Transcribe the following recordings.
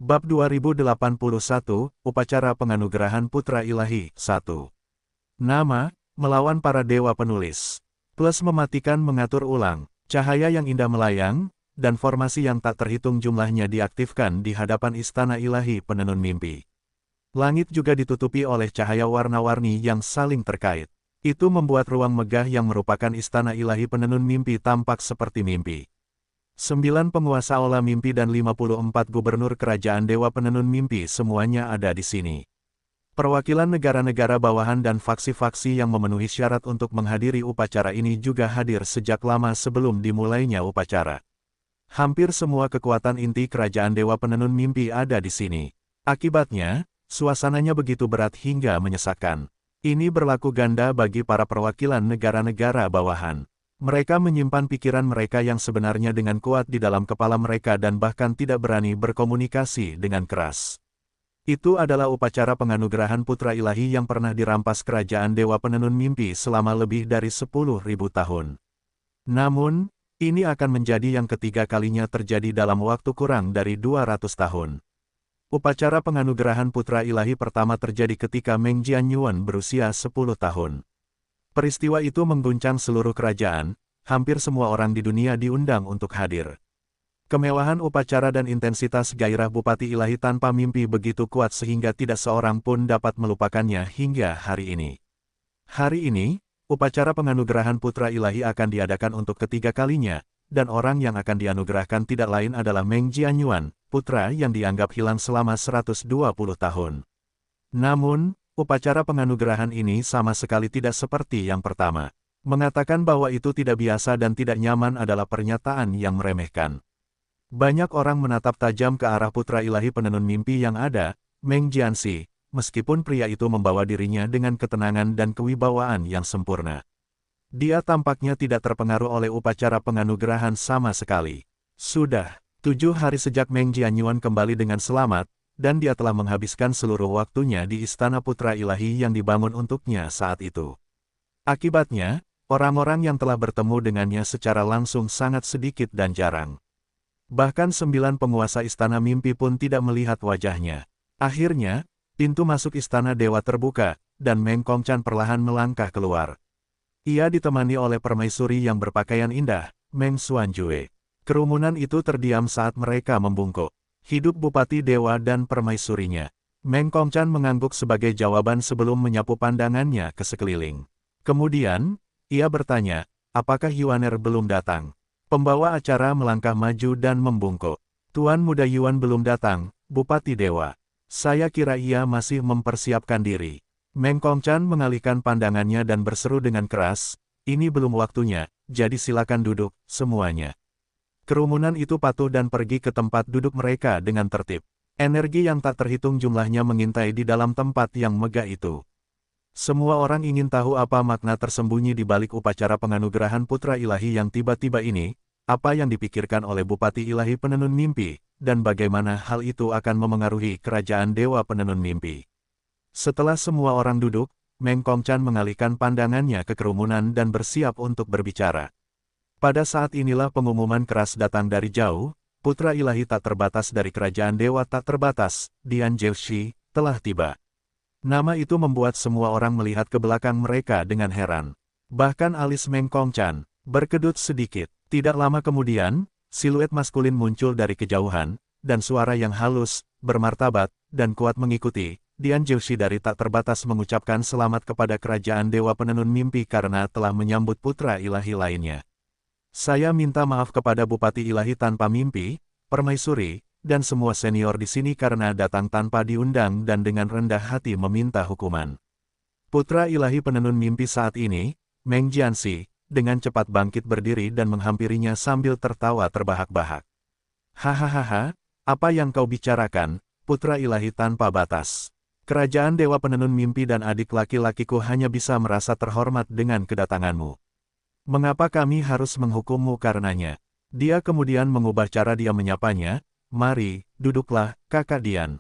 Bab 2081, Upacara Penganugerahan Putra Ilahi, 1. Nama, melawan para dewa penulis. Plus mematikan mengatur ulang, cahaya yang indah melayang, dan formasi yang tak terhitung jumlahnya diaktifkan di hadapan Istana Ilahi Penenun Mimpi. Langit juga ditutupi oleh cahaya warna-warni yang saling terkait. Itu membuat ruang megah yang merupakan Istana Ilahi Penenun Mimpi tampak seperti mimpi. 9 penguasa Aula Mimpi dan 54 gubernur kerajaan Dewa Penenun Mimpi semuanya ada di sini. Perwakilan negara-negara bawahan dan faksi-faksi yang memenuhi syarat untuk menghadiri upacara ini juga hadir sejak lama sebelum dimulainya upacara. Hampir semua kekuatan inti kerajaan Dewa Penenun Mimpi ada di sini. Akibatnya, suasananya begitu berat hingga menyesakkan. Ini berlaku ganda bagi para perwakilan negara-negara bawahan. Mereka menyimpan pikiran mereka yang sebenarnya dengan kuat di dalam kepala mereka dan bahkan tidak berani berkomunikasi dengan keras. Itu adalah upacara penganugerahan Putra Ilahi yang pernah dirampas kerajaan Dewa Penenun Mimpi selama lebih dari 10.000 tahun. Namun, ini akan menjadi yang ketiga kalinya terjadi dalam waktu kurang dari 200 tahun. Upacara penganugerahan Putra Ilahi pertama terjadi ketika Meng Jianyuan berusia 10 tahun. Peristiwa itu mengguncang seluruh kerajaan, hampir semua orang di dunia diundang untuk hadir. Kemewahan upacara dan intensitas gairah Bupati Ilahi tanpa mimpi begitu kuat sehingga tidak seorang pun dapat melupakannya hingga hari ini. Hari ini, upacara penganugerahan Putra Ilahi akan diadakan untuk ketiga kalinya, dan orang yang akan dianugerahkan tidak lain adalah Meng Jianyuan, putra yang dianggap hilang selama 120 tahun. Namun, upacara penganugerahan ini sama sekali tidak seperti yang pertama. Mengatakan bahwa itu tidak biasa dan tidak nyaman adalah pernyataan yang meremehkan. Banyak orang menatap tajam ke arah Putra Ilahi Penenun Mimpi yang ada, Meng Jianxi, meskipun pria itu membawa dirinya dengan ketenangan dan kewibawaan yang sempurna. Dia tampaknya tidak terpengaruh oleh upacara penganugerahan sama sekali. Sudah 7 hari sejak Meng Jianyuan kembali dengan selamat, dan dia telah menghabiskan seluruh waktunya di Istana Putra Ilahi yang dibangun untuknya saat itu. Akibatnya, orang-orang yang telah bertemu dengannya secara langsung sangat sedikit dan jarang. Bahkan 9 penguasa Istana Mimpi pun tidak melihat wajahnya. Akhirnya, pintu masuk Istana Dewa terbuka, dan Meng Kongchan perlahan melangkah keluar. Ia ditemani oleh permaisuri yang berpakaian indah, Meng Xuanjue. Kerumunan itu terdiam saat mereka membungkuk. Hidup Bupati Dewa dan permaisurinya. Meng Kongchan mengangguk sebagai jawaban sebelum menyapu pandangannya ke sekeliling. Kemudian, ia bertanya, apakah Yuaner belum datang? Pembawa acara melangkah maju dan membungkuk. Tuan Muda Yuan belum datang, Bupati Dewa. Saya kira ia masih mempersiapkan diri. Meng Kongchan mengalihkan pandangannya dan berseru dengan keras, ini belum waktunya, jadi silakan duduk, semuanya. Kerumunan itu patuh dan pergi ke tempat duduk mereka dengan tertib. Energi yang tak terhitung jumlahnya mengintai di dalam tempat yang megah itu. Semua orang ingin tahu apa makna tersembunyi di balik upacara penganugerahan Putra Ilahi yang tiba-tiba ini, apa yang dipikirkan oleh Bupati Ilahi Penenun Mimpi, dan bagaimana hal itu akan memengaruhi kerajaan Dewa Penenun Mimpi. Setelah semua orang duduk, Meng Kongchan mengalihkan pandangannya ke kerumunan dan bersiap untuk berbicara. Pada saat inilah pengumuman keras datang dari jauh, Putra Ilahi tak terbatas dari kerajaan Dewa tak terbatas, Dian Zhouxi, telah tiba. Nama itu membuat semua orang melihat ke belakang mereka dengan heran. Bahkan alis Meng Kongchan berkedut sedikit. Tidak lama kemudian, siluet maskulin muncul dari kejauhan, dan suara yang halus, bermartabat, dan kuat mengikuti. Dian Zhouxi dari tak terbatas mengucapkan selamat kepada kerajaan Dewa Penenun Mimpi karena telah menyambut Putra Ilahi lainnya. Saya minta maaf kepada Bupati Ilahi tanpa mimpi, permaisuri, dan semua senior di sini karena datang tanpa diundang dan dengan rendah hati meminta hukuman. Putra Ilahi Penenun Mimpi saat ini, Meng Jianxi, dengan cepat bangkit berdiri dan menghampirinya sambil tertawa terbahak-bahak. Hahaha, apa yang kau bicarakan, Putra Ilahi tanpa batas. Kerajaan Dewa Penenun Mimpi dan adik laki-lakiku hanya bisa merasa terhormat dengan kedatanganmu. Mengapa kami harus menghukummu karenanya? Dia kemudian mengubah cara dia menyapanya, mari, duduklah, kakak Dian.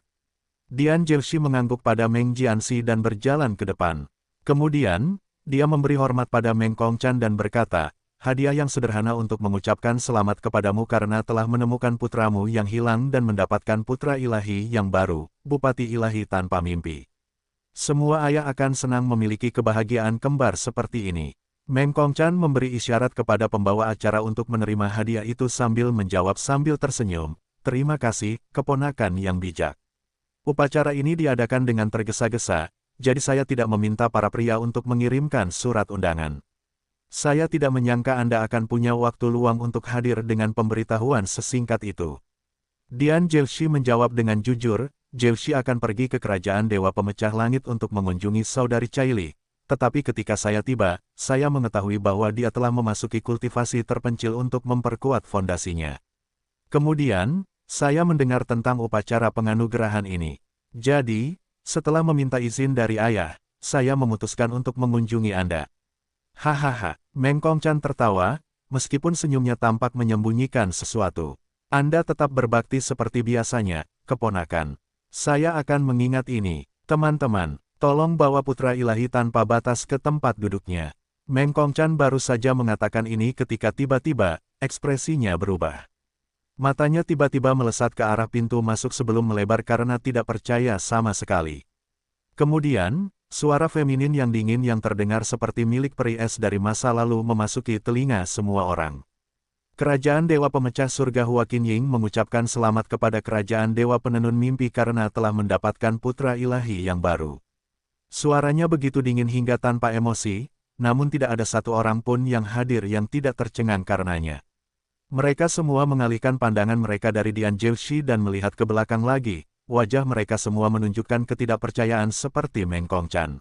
Dian Zhouxi mengangguk pada Meng Jianxi dan berjalan ke depan. Kemudian, dia memberi hormat pada Meng Kongchan dan berkata, hadiah yang sederhana untuk mengucapkan selamat kepadamu karena telah menemukan putramu yang hilang dan mendapatkan putra ilahi yang baru, Bupati Ilahi Tanpa Mimpi. Semua ayah akan senang memiliki kebahagiaan kembar seperti ini. Meng Kongchan memberi isyarat kepada pembawa acara untuk menerima hadiah itu sambil menjawab sambil tersenyum, "Terima kasih, keponakan yang bijak. Upacara ini diadakan dengan tergesa-gesa, jadi saya tidak meminta para pria untuk mengirimkan surat undangan. Saya tidak menyangka Anda akan punya waktu luang untuk hadir dengan pemberitahuan sesingkat itu." Dian Zhouxi menjawab dengan jujur, "Zhouxi akan pergi ke kerajaan Dewa Pemecah Langit untuk mengunjungi saudari Caili. Tetapi ketika saya tiba, saya mengetahui bahwa dia telah memasuki kultivasi terpencil untuk memperkuat fondasinya. Kemudian, saya mendengar tentang upacara penganugerahan ini. Jadi, setelah meminta izin dari ayah, saya memutuskan untuk mengunjungi Anda." Hahaha, Meng Kongchan tertawa, meskipun senyumnya tampak menyembunyikan sesuatu. "Anda tetap berbakti seperti biasanya, keponakan. Saya akan mengingat ini. Teman-teman, tolong bawa putra ilahi tanpa batas ke tempat duduknya." Meng Kongchan baru saja mengatakan ini ketika tiba-tiba, ekspresinya berubah. Matanya tiba-tiba melesat ke arah pintu masuk sebelum melebar karena tidak percaya sama sekali. Kemudian, suara feminin yang dingin yang terdengar seperti milik peri es dari masa lalu memasuki telinga semua orang. Kerajaan Dewa Pemecah Surga Hua Qinying mengucapkan selamat kepada Kerajaan Dewa Penenun Mimpi karena telah mendapatkan putra ilahi yang baru. Suaranya begitu dingin hingga tanpa emosi, namun tidak ada satu orang pun yang hadir yang tidak tercengang karenanya. Mereka semua mengalihkan pandangan mereka dari Dian Zhouxi dan melihat ke belakang lagi. Wajah mereka semua menunjukkan ketidakpercayaan seperti Meng Kongchan.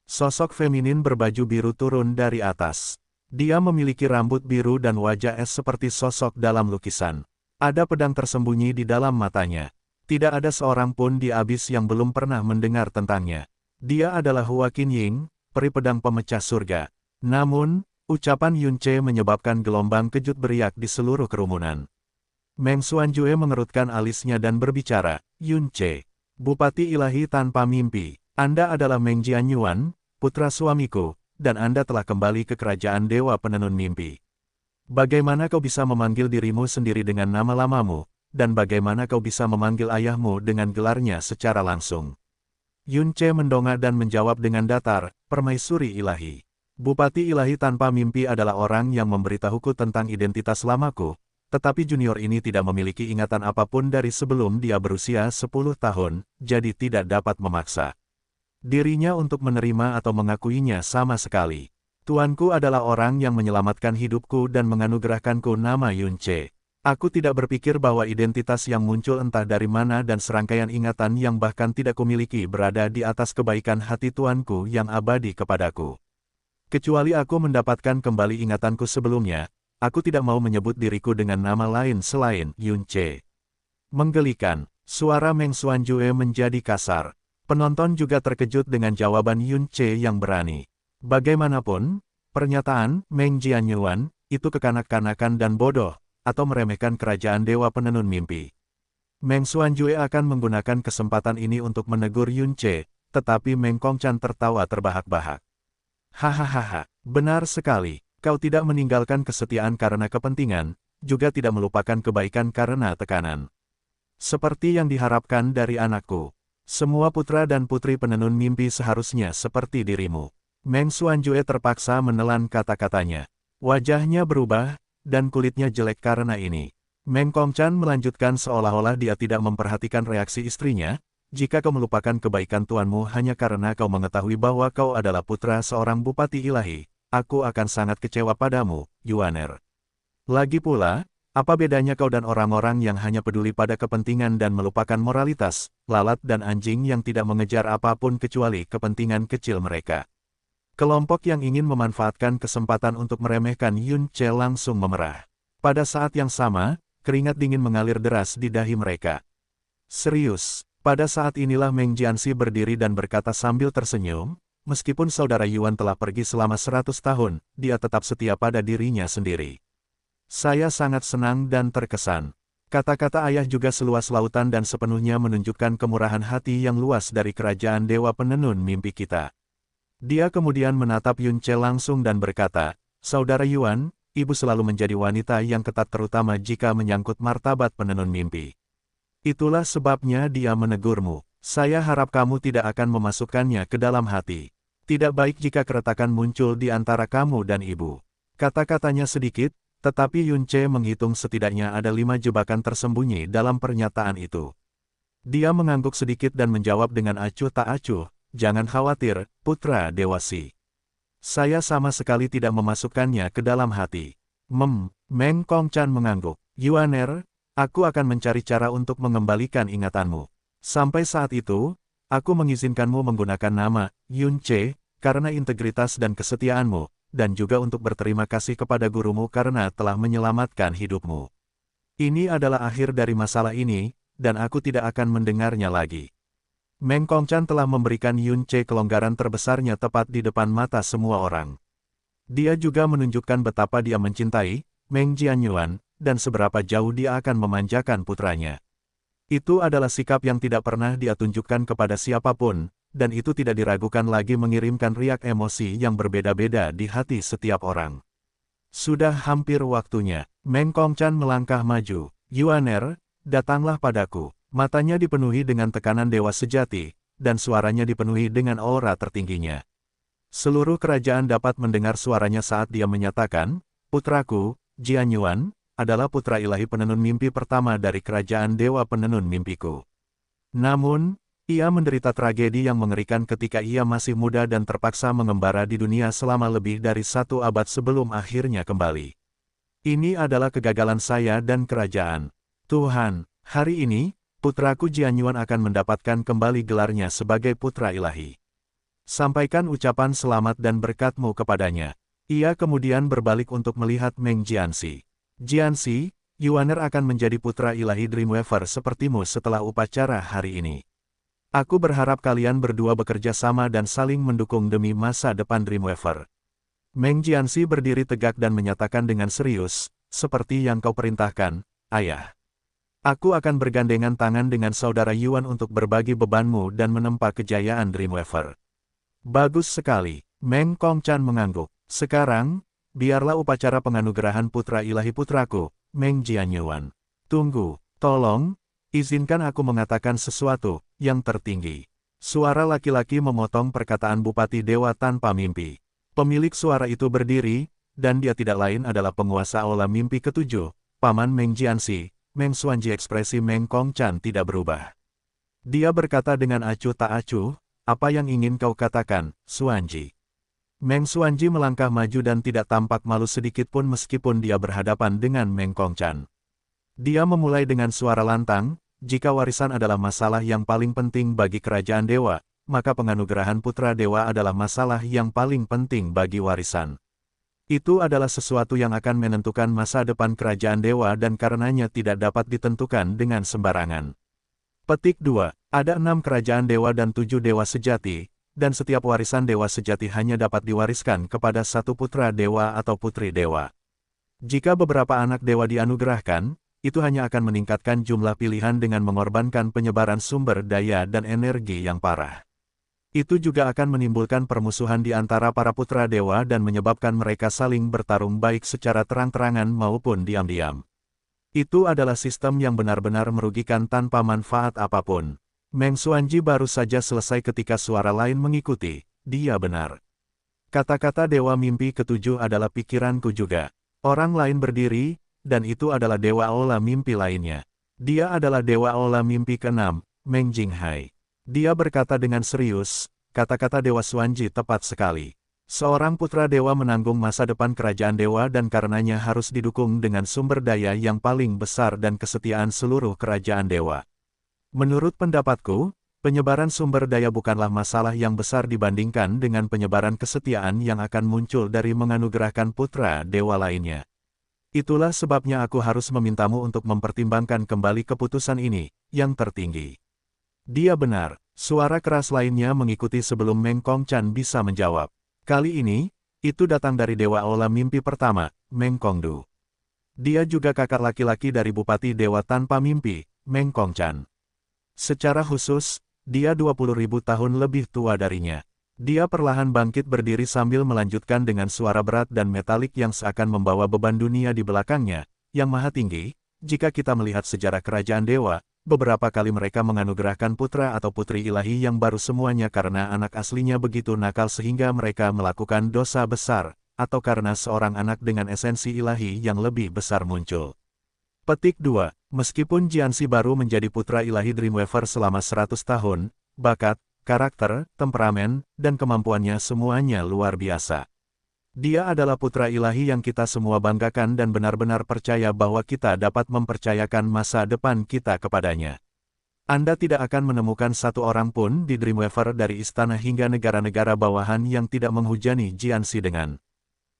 Sosok feminin berbaju biru turun dari atas. Dia memiliki rambut biru dan wajah es seperti sosok dalam lukisan. Ada pedang tersembunyi di dalam matanya. Tidak ada seorang pun di Abyss yang belum pernah mendengar tentangnya. Dia adalah Hua Qinying, peri pedang pemecah surga. Namun, ucapan Yunce menyebabkan gelombang kejut beriak di seluruh kerumunan. Meng Xuanjue mengerutkan alisnya dan berbicara, "Yunce, Bupati Ilahi Tanpa Mimpi, Anda adalah Meng Jianyuan, putra suamiku, dan Anda telah kembali ke kerajaan Dewa Penenun Mimpi. Bagaimana kau bisa memanggil dirimu sendiri dengan nama lamamu, dan bagaimana kau bisa memanggil ayahmu dengan gelarnya secara langsung?" Yunce mendongak dan menjawab dengan datar, "Permaisuri Ilahi. Bupati Ilahi Tanpa Mimpi adalah orang yang memberitahuku tentang identitas lamaku. Tetapi junior ini tidak memiliki ingatan apapun dari sebelum dia berusia 10 tahun, jadi tidak dapat memaksa dirinya untuk menerima atau mengakuinya sama sekali. Tuanku adalah orang yang menyelamatkan hidupku dan menganugerahkanku nama Yunce. Aku tidak berpikir bahwa identitas yang muncul entah dari mana dan serangkaian ingatan yang bahkan tidak kumiliki berada di atas kebaikan hati tuanku yang abadi kepadaku. Kecuali aku mendapatkan kembali ingatanku sebelumnya, aku tidak mau menyebut diriku dengan nama lain selain Yunce." Menggelikan, suara Meng Xuanjue menjadi kasar. Penonton juga terkejut dengan jawaban Yunce yang berani. Bagaimanapun, pernyataan Meng Jianyuan itu kekanak-kanakan dan bodoh, atau meremehkan kerajaan Dewa Penenun Mimpi. Meng Xuanjue akan menggunakan kesempatan ini untuk menegur Yunce, tetapi Meng Kongchan tertawa terbahak-bahak. "Hahaha, benar sekali. Kau tidak meninggalkan kesetiaan karena kepentingan, juga tidak melupakan kebaikan karena tekanan. Seperti yang diharapkan dari anakku. Semua putra dan putri penenun mimpi seharusnya seperti dirimu." Meng Xuanjue terpaksa menelan kata-katanya. Wajahnya berubah, dan kulitnya jelek karena ini. Meng Kongchan melanjutkan seolah-olah dia tidak memperhatikan reaksi istrinya, "Jika kau melupakan kebaikan tuanmu hanya karena kau mengetahui bahwa kau adalah putra seorang bupati ilahi, aku akan sangat kecewa padamu, Yuaner. Lagi pula, apa bedanya kau dan orang-orang yang hanya peduli pada kepentingan dan melupakan moralitas, lalat dan anjing yang tidak mengejar apapun kecuali kepentingan kecil mereka?" Kelompok yang ingin memanfaatkan kesempatan untuk meremehkan Yunce langsung memerah. Pada saat yang sama, keringat dingin mengalir deras di dahi mereka. Serius, pada saat inilah Meng Jianxi berdiri dan berkata sambil tersenyum, "Meskipun saudara Yuan telah pergi selama 100 tahun, dia tetap setia pada dirinya sendiri. Saya sangat senang dan terkesan." Kata-kata ayah juga seluas lautan dan sepenuhnya menunjukkan kemurahan hati yang luas dari kerajaan Dewa Penenun Mimpi kita. Dia kemudian menatap Yunce langsung dan berkata, "Saudara Yuan, ibu selalu menjadi wanita yang ketat terutama jika menyangkut martabat penenun mimpi. Itulah sebabnya dia menegurmu. Saya harap kamu tidak akan memasukkannya ke dalam hati. Tidak baik jika keretakan muncul di antara kamu dan ibu. Kata-katanya sedikit, tetapi Yunce menghitung setidaknya ada 5 jebakan tersembunyi dalam pernyataan itu. Dia mengangguk sedikit dan menjawab dengan acuh tak acuh, "Jangan khawatir, putra Dewasi. Saya sama sekali tidak memasukkannya ke dalam hati." Meng Kongchan mengangguk. "Yuaner, aku akan mencari cara untuk mengembalikan ingatanmu. Sampai saat itu, aku mengizinkanmu menggunakan nama Yunce karena integritas dan kesetiaanmu, dan juga untuk berterima kasih kepada gurumu karena telah menyelamatkan hidupmu. Ini adalah akhir dari masalah ini, dan aku tidak akan mendengarnya lagi." Meng Kongchan telah memberikan Yunce kelonggaran terbesarnya tepat di depan mata semua orang. Dia juga menunjukkan betapa dia mencintai Meng Jianyuan, dan seberapa jauh dia akan memanjakan putranya. Itu adalah sikap yang tidak pernah dia tunjukkan kepada siapapun, dan itu tidak diragukan lagi mengirimkan riak emosi yang berbeda-beda di hati setiap orang. Sudah hampir waktunya. Meng Kongchan melangkah maju. "Yuaner, datanglah padaku." Matanya dipenuhi dengan tekanan dewa sejati, dan suaranya dipenuhi dengan aura tertingginya. Seluruh kerajaan dapat mendengar suaranya saat dia menyatakan, "Putraku, Jianyuan, adalah putra ilahi penenun mimpi pertama dari kerajaan dewa penenun mimpiku. Namun, ia menderita tragedi yang mengerikan ketika ia masih muda dan terpaksa mengembara di dunia selama lebih dari 1 abad sebelum akhirnya kembali. Ini adalah kegagalan saya dan kerajaan. Tuhan, hari ini, putraku Jianyuan akan mendapatkan kembali gelarnya sebagai putra ilahi. Sampaikan ucapan selamat dan berkatmu kepadanya." Ia kemudian berbalik untuk melihat Meng Jianxi. "Jianxi, Yuaner akan menjadi putra ilahi Dreamweaver sepertimu setelah upacara hari ini. Aku berharap kalian berdua bekerja sama dan saling mendukung demi masa depan Dreamweaver." Meng Jianxi berdiri tegak dan menyatakan dengan serius, "Seperti yang kau perintahkan, Ayah. Aku akan bergandengan tangan dengan saudara Yuan untuk berbagi bebanmu dan menempa kejayaan Dreamweaver." "Bagus sekali." Meng Kongchan mengangguk. "Sekarang, biarlah upacara penganugerahan putra ilahi putraku, Meng Jianyuan." "Tunggu, tolong, izinkan aku mengatakan sesuatu yang tertinggi." Suara laki-laki memotong perkataan Bupati Dewa tanpa mimpi. Pemilik suara itu berdiri, dan dia tidak lain adalah penguasa aula mimpi ketujuh, Paman Meng Jianxi. Meng Xuanji. Ekspresi Meng Kongchan tidak berubah. Dia berkata dengan acuh tak acuh, "Apa yang ingin kau katakan, Xuanji?" Meng Xuanji melangkah maju dan tidak tampak malu sedikit pun meskipun dia berhadapan dengan Meng Kongchan. Dia memulai dengan suara lantang, "Jika warisan adalah masalah yang paling penting bagi kerajaan dewa, maka penganugerahan putra dewa adalah masalah yang paling penting bagi warisan. Itu adalah sesuatu yang akan menentukan masa depan kerajaan dewa dan karenanya tidak dapat ditentukan dengan sembarangan." Petik 2. Ada 6 kerajaan dewa dan 7 dewa sejati, dan setiap warisan dewa sejati hanya dapat diwariskan kepada satu putra dewa atau putri dewa. Jika beberapa anak dewa dianugerahkan, itu hanya akan meningkatkan jumlah pilihan dengan mengorbankan penyebaran sumber daya dan energi yang parah. Itu juga akan menimbulkan permusuhan di antara para putra dewa dan menyebabkan mereka saling bertarung baik secara terang-terangan maupun diam-diam. Itu adalah sistem yang benar-benar merugikan tanpa manfaat apapun. Meng Xuanji baru saja selesai ketika suara lain mengikuti. Dia benar. Kata-kata Dewa Mimpi Ketujuh adalah pikiranku juga. Orang lain berdiri, dan itu adalah Dewa Aula Mimpi lainnya. Dia adalah Dewa Aula Mimpi ke-6, Meng Jinghai. Dia berkata dengan serius, kata-kata Dewa Xuanji tepat sekali. Seorang putra dewa menanggung masa depan kerajaan dewa dan karenanya harus didukung dengan sumber daya yang paling besar dan kesetiaan seluruh kerajaan dewa. Menurut pendapatku, penyebaran sumber daya bukanlah masalah yang besar dibandingkan dengan penyebaran kesetiaan yang akan muncul dari menganugerahkan putra dewa lainnya. Itulah sebabnya aku harus memintamu untuk mempertimbangkan kembali keputusan ini, yang tertinggi. Dia benar, suara keras lainnya mengikuti sebelum Meng Kongchan bisa menjawab. Kali ini, itu datang dari Dewa Aula Mimpi pertama, Meng Kongdu. Dia juga kakak laki-laki dari Bupati Dewa Tanpa Mimpi, Meng Kongchan. Secara khusus, dia 20.000 tahun lebih tua darinya. Dia perlahan bangkit berdiri sambil melanjutkan dengan suara berat dan metalik yang seakan membawa beban dunia di belakangnya. Yang Maha Tinggi, jika kita melihat sejarah kerajaan dewa, beberapa kali mereka menganugerahkan putra atau putri ilahi yang baru semuanya karena anak aslinya begitu nakal sehingga mereka melakukan dosa besar, atau karena seorang anak dengan esensi ilahi yang lebih besar muncul. Petik 2. Meskipun Jianxi baru menjadi putra ilahi Dreamweaver selama 100 tahun, bakat, karakter, temperamen, dan kemampuannya semuanya luar biasa. Dia adalah putra ilahi yang kita semua banggakan dan benar-benar percaya bahwa kita dapat mempercayakan masa depan kita kepadanya. Anda tidak akan menemukan satu orang pun di Dreamweaver dari istana hingga negara-negara bawahan yang tidak menghujani Jianxi dengan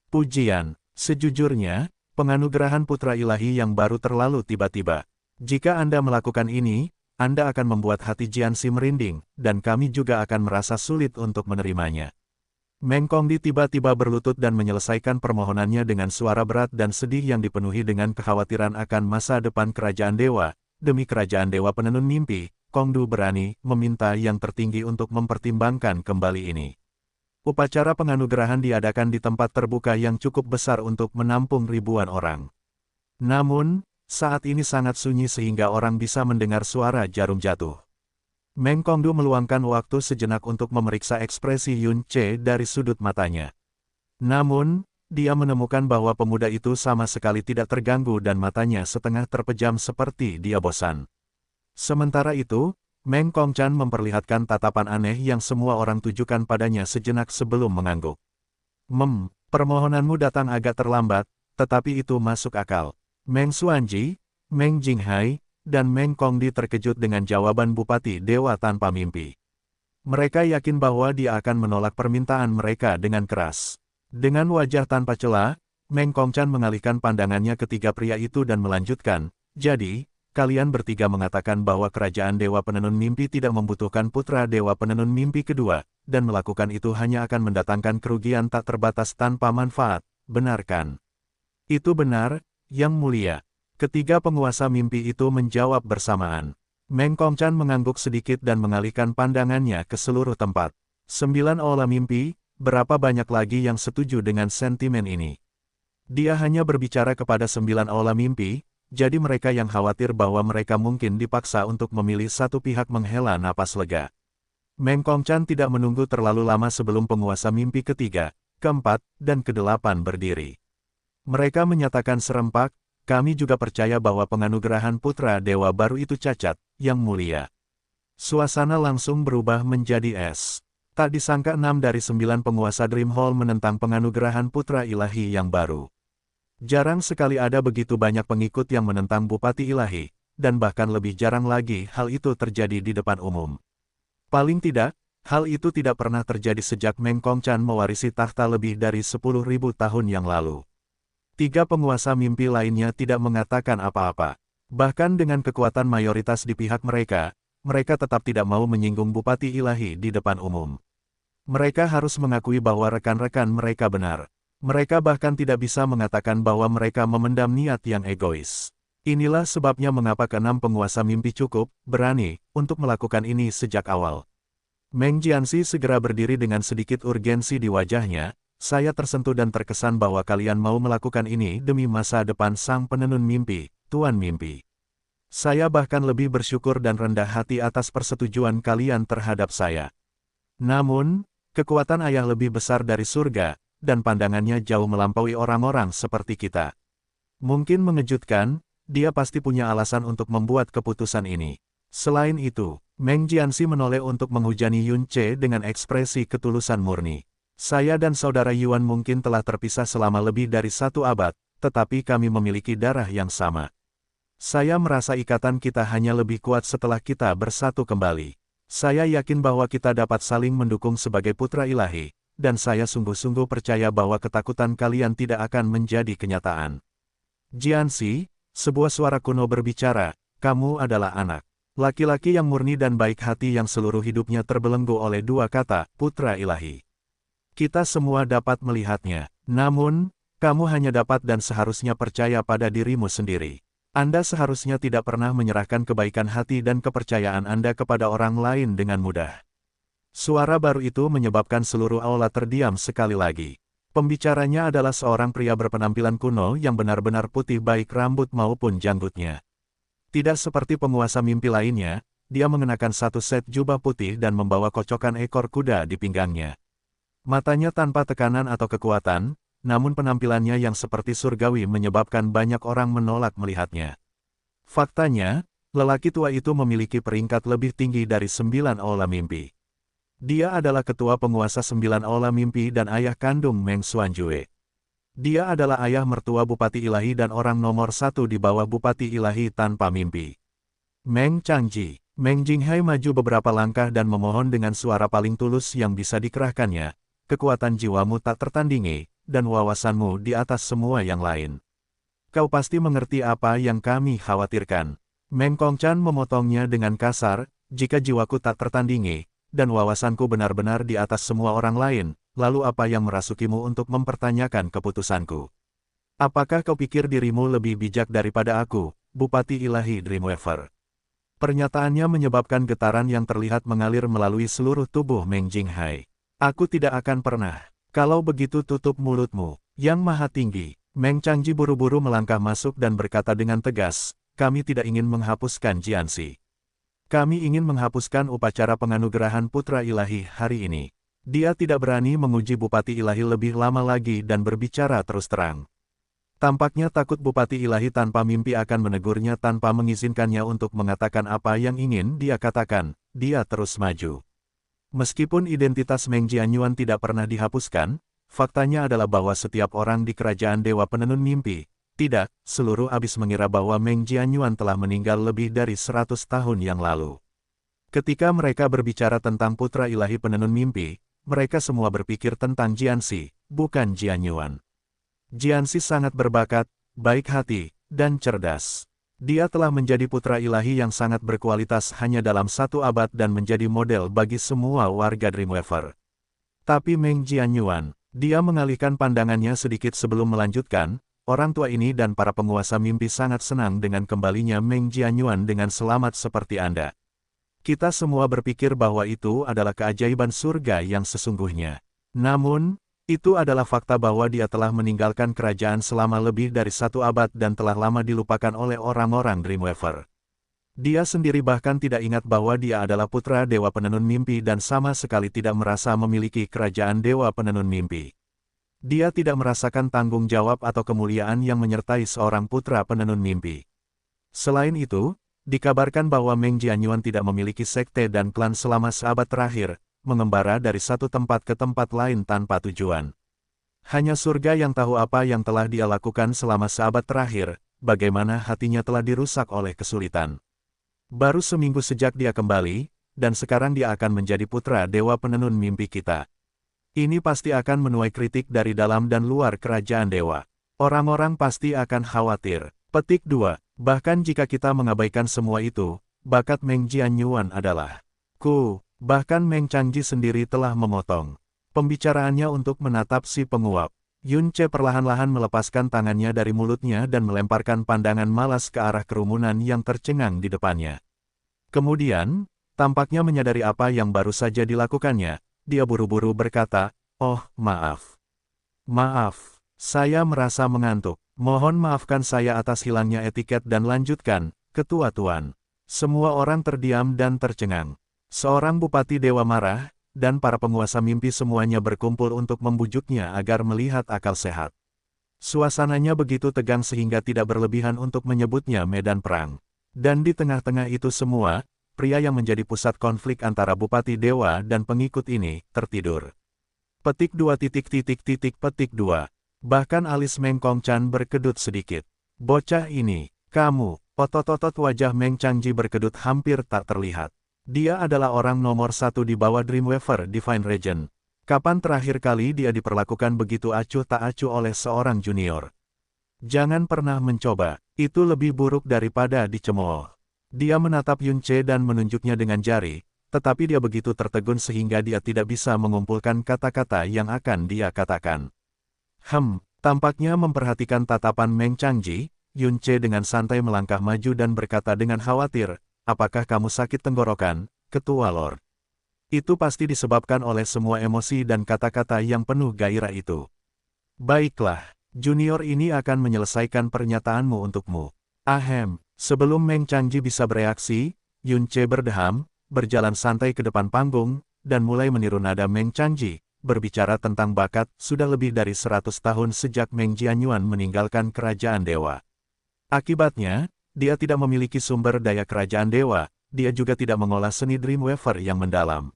pujian. Sejujurnya, penganugerahan putra ilahi yang baru terlalu tiba-tiba. Jika Anda melakukan ini, Anda akan membuat hati Jianxi merinding, dan kami juga akan merasa sulit untuk menerimanya. Meng Kongdi tiba-tiba berlutut dan menyelesaikan permohonannya dengan suara berat dan sedih yang dipenuhi dengan kekhawatiran akan masa depan kerajaan dewa. Demi kerajaan dewa penenun mimpi, Kongdu berani meminta yang tertinggi untuk mempertimbangkan kembali ini. Upacara penganugerahan diadakan di tempat terbuka yang cukup besar untuk menampung ribuan orang. Namun, saat ini sangat sunyi sehingga orang bisa mendengar suara jarum jatuh. Meng Kongdu meluangkan waktu sejenak untuk memeriksa ekspresi Yun Ce dari sudut matanya. Namun, dia menemukan bahwa pemuda itu sama sekali tidak terganggu dan matanya setengah terpejam seperti dia bosan. Sementara itu, Meng Kongchan memperlihatkan tatapan aneh yang semua orang tujukan padanya sejenak sebelum mengangguk. Permohonanmu datang agak terlambat, tetapi itu masuk akal. Meng Xuanji, Meng Jinghai, dan Meng Kongdi terkejut dengan jawaban Bupati Dewa tanpa mimpi. Mereka yakin bahwa dia akan menolak permintaan mereka dengan keras. Dengan wajah tanpa celah, Meng Kongchan mengalihkan pandangannya ke tiga pria itu dan melanjutkan, "Jadi, kalian bertiga mengatakan bahwa kerajaan Dewa Penenun Mimpi tidak membutuhkan putra Dewa Penenun Mimpi kedua, dan melakukan itu hanya akan mendatangkan kerugian tak terbatas tanpa manfaat, benar kan?" "Itu benar, Yang Mulia." Ketiga penguasa mimpi itu menjawab bersamaan. Meng Kongchan mengangguk sedikit dan mengalihkan pandangannya ke seluruh tempat. 9 olah mimpi, berapa banyak lagi yang setuju dengan sentimen ini? Dia hanya berbicara kepada 9 olah mimpi, jadi mereka yang khawatir bahwa mereka mungkin dipaksa untuk memilih satu pihak menghela napas lega. Meng Kongchan tidak menunggu terlalu lama sebelum penguasa mimpi ketiga, keempat, dan kedelapan berdiri. Mereka menyatakan serempak, "Kami juga percaya bahwa penganugerahan putra dewa baru itu cacat, Yang Mulia." Suasana langsung berubah menjadi es. Tak disangka 6 dari 9 penguasa Dream Hall menentang penganugerahan putra ilahi yang baru. Jarang sekali ada begitu banyak pengikut yang menentang Bupati Ilahi, dan bahkan lebih jarang lagi hal itu terjadi di depan umum. Paling tidak, hal itu tidak pernah terjadi sejak Meng Kongchan mewarisi takhta lebih dari 10.000 tahun yang lalu. Tiga penguasa mimpi lainnya tidak mengatakan apa-apa. Bahkan dengan kekuatan mayoritas di pihak mereka, mereka tetap tidak mau menyinggung Bupati Ilahi di depan umum. Mereka harus mengakui bahwa rekan-rekan mereka benar. Mereka bahkan tidak bisa mengatakan bahwa mereka memendam niat yang egois. Inilah sebabnya mengapa keenam penguasa mimpi cukup berani untuk melakukan ini sejak awal. Meng Jianxi segera berdiri dengan sedikit urgensi di wajahnya. "Saya tersentuh dan terkesan bahwa kalian mau melakukan ini demi masa depan sang penenun mimpi, Tuan Mimpi. Saya bahkan lebih bersyukur dan rendah hati atas persetujuan kalian terhadap saya. Namun, kekuatan ayah lebih besar dari surga, dan pandangannya jauh melampaui orang-orang seperti kita. Mungkin mengejutkan, dia pasti punya alasan untuk membuat keputusan ini. Selain itu, Meng Jianxi menoleh untuk menghujani Yun Ce dengan ekspresi ketulusan murni. Saya dan saudara Yuan mungkin telah terpisah selama lebih dari 1 abad, tetapi kami memiliki darah yang sama. Saya merasa ikatan kita hanya lebih kuat setelah kita bersatu kembali. Saya yakin bahwa kita dapat saling mendukung sebagai putra ilahi, dan saya sungguh-sungguh percaya bahwa ketakutan kalian tidak akan menjadi kenyataan." "Jianxi," sebuah suara kuno berbicara, "kamu adalah anak laki-laki yang murni dan baik hati yang seluruh hidupnya terbelenggu oleh 2 kata, putra ilahi. Kita semua dapat melihatnya, namun, kamu hanya dapat dan seharusnya percaya pada dirimu sendiri. Anda seharusnya tidak pernah menyerahkan kebaikan hati dan kepercayaan Anda kepada orang lain dengan mudah." Suara baru itu menyebabkan seluruh aula terdiam sekali lagi. Pembicaranya adalah seorang pria berpenampilan kuno yang benar-benar putih baik rambut maupun janggutnya. Tidak seperti penguasa mimpi lainnya, dia mengenakan satu set jubah putih dan membawa kocokan ekor kuda di pinggangnya. Matanya tanpa tekanan atau kekuatan, namun penampilannya yang seperti surgawi menyebabkan banyak orang menolak melihatnya. Faktanya, lelaki tua itu memiliki peringkat lebih tinggi dari 9 aula mimpi. Dia adalah ketua penguasa 9 aula mimpi dan ayah kandung Meng Xuanjue. Dia adalah ayah mertua Bupati Ilahi dan orang nomor 1 di bawah Bupati Ilahi tanpa mimpi. Meng Changji. Meng Jinghai maju beberapa langkah dan memohon dengan suara paling tulus yang bisa dikerahkannya. Kekuatan jiwamu tak tertandingi, dan wawasanmu di atas semua yang lain. Kau pasti mengerti apa yang kami khawatirkan. Meng Kongchan memotongnya dengan kasar, jika jiwaku tak tertandingi, dan wawasanku benar-benar di atas semua orang lain, lalu apa yang merasukimu untuk mempertanyakan keputusanku? Apakah kau pikir dirimu lebih bijak daripada aku, Bupati Ilahi Dreamweaver? Pernyataannya menyebabkan getaran yang terlihat mengalir melalui seluruh tubuh Meng Jinghai. Aku tidak akan pernah. Kalau begitu tutup mulutmu, Yang Maha Tinggi. Meng Changji buru-buru melangkah masuk dan berkata dengan tegas, kami tidak ingin menghapuskan Jianxi. Kami ingin menghapuskan upacara penganugerahan Putra Ilahi hari ini. Dia tidak berani menguji Bupati Ilahi lebih lama lagi dan berbicara terus terang. Tampaknya takut Bupati Ilahi tanpa mimpi akan menegurnya tanpa mengizinkannya untuk mengatakan apa yang ingin dia katakan. Dia terus maju. Meskipun identitas Meng Jianyuan tidak pernah dihapuskan, faktanya adalah bahwa setiap orang di kerajaan Dewa Penenun Mimpi, tidak, seluruh abis mengira bahwa Meng Jianyuan telah meninggal lebih dari 100 tahun yang lalu. Ketika mereka berbicara tentang Putra Ilahi Penenun Mimpi, mereka semua berpikir tentang Jianxi, bukan Jianyuan. Jianxi sangat berbakat, baik hati, dan cerdas. Dia telah menjadi putra ilahi yang sangat berkualitas hanya dalam 1 abad dan menjadi model bagi semua warga Dreamweaver. Tapi Meng Jianyuan, dia mengalihkan pandangannya sedikit sebelum melanjutkan, orang tua ini dan para penguasa mimpi sangat senang dengan kembalinya Meng Jianyuan dengan selamat seperti Anda. Kita semua berpikir bahwa itu adalah keajaiban surga yang sesungguhnya. Namun, itu adalah fakta bahwa dia telah meninggalkan kerajaan selama lebih dari 1 abad dan telah lama dilupakan oleh orang-orang Dreamweaver. Dia sendiri bahkan tidak ingat bahwa dia adalah putra Dewa Penenun Mimpi dan sama sekali tidak merasa memiliki kerajaan Dewa Penenun Mimpi. Dia tidak merasakan tanggung jawab atau kemuliaan yang menyertai seorang putra penenun mimpi. Selain itu, dikabarkan bahwa Meng Jianyuan tidak memiliki sekte dan klan selama seabad terakhir, mengembara dari satu tempat ke tempat lain tanpa tujuan. Hanya surga yang tahu apa yang telah dia lakukan selama seabad terakhir, bagaimana hatinya telah dirusak oleh kesulitan. Baru seminggu sejak dia kembali, dan sekarang dia akan menjadi putra Dewa Penenun Mimpi kita. Ini pasti akan menuai kritik dari dalam dan luar kerajaan dewa. Orang-orang pasti akan khawatir. Petik 2. Bahkan jika kita mengabaikan semua itu, bakat Meng Jianyuan adalah bahkan Meng Changji sendiri telah memotong pembicaraannya untuk menatap si penguap. Yun Ce perlahan-lahan melepaskan tangannya dari mulutnya dan melemparkan pandangan malas ke arah kerumunan yang tercengang di depannya. Kemudian, tampaknya menyadari apa yang baru saja dilakukannya, dia buru-buru berkata, "Oh, maaf. Maaf, saya merasa mengantuk. Mohon maafkan saya atas hilangnya etiket dan lanjutkan, Ketua Tuan." Semua orang terdiam dan tercengang. Seorang bupati dewa marah, dan para penguasa mimpi semuanya berkumpul untuk membujuknya agar melihat akal sehat. Suasananya begitu tegang sehingga tidak berlebihan untuk menyebutnya medan perang. Dan di tengah-tengah itu semua, pria yang menjadi pusat konflik antara Bupati Dewa dan pengikut ini, tertidur. Petik 2. Petik 2. Bahkan alis Meng Kongchan berkedut sedikit. Bocah ini, kamu, otot-otot wajah Meng Changji berkedut hampir tak terlihat. Dia adalah orang nomor 1 di bawah Dreamweaver Divine Regent. Kapan terakhir kali dia diperlakukan begitu acuh tak acuh oleh seorang junior? Jangan pernah mencoba, itu lebih buruk daripada dicemooh. Dia menatap Yun Ce dan menunjuknya dengan jari, tetapi dia begitu tertegun sehingga dia tidak bisa mengumpulkan kata-kata yang akan dia katakan. Tampaknya memperhatikan tatapan Meng Changji, Yun Ce dengan santai melangkah maju dan berkata dengan khawatir, "Apakah kamu sakit tenggorokan, Ketua Lord?" Itu pasti disebabkan oleh semua emosi dan kata-kata yang penuh gairah itu. Baiklah, junior ini akan menyelesaikan pernyataanmu untukmu. Ahem, sebelum Meng Changji bisa bereaksi, Yun Ce berdeham, berjalan santai ke depan panggung, dan mulai meniru nada Meng Changji, berbicara tentang bakat. Sudah lebih dari 100 tahun sejak Meng Jianyuan meninggalkan kerajaan dewa. Akibatnya, dia tidak memiliki sumber daya kerajaan dewa, dia juga tidak mengolah seni Dreamweaver yang mendalam.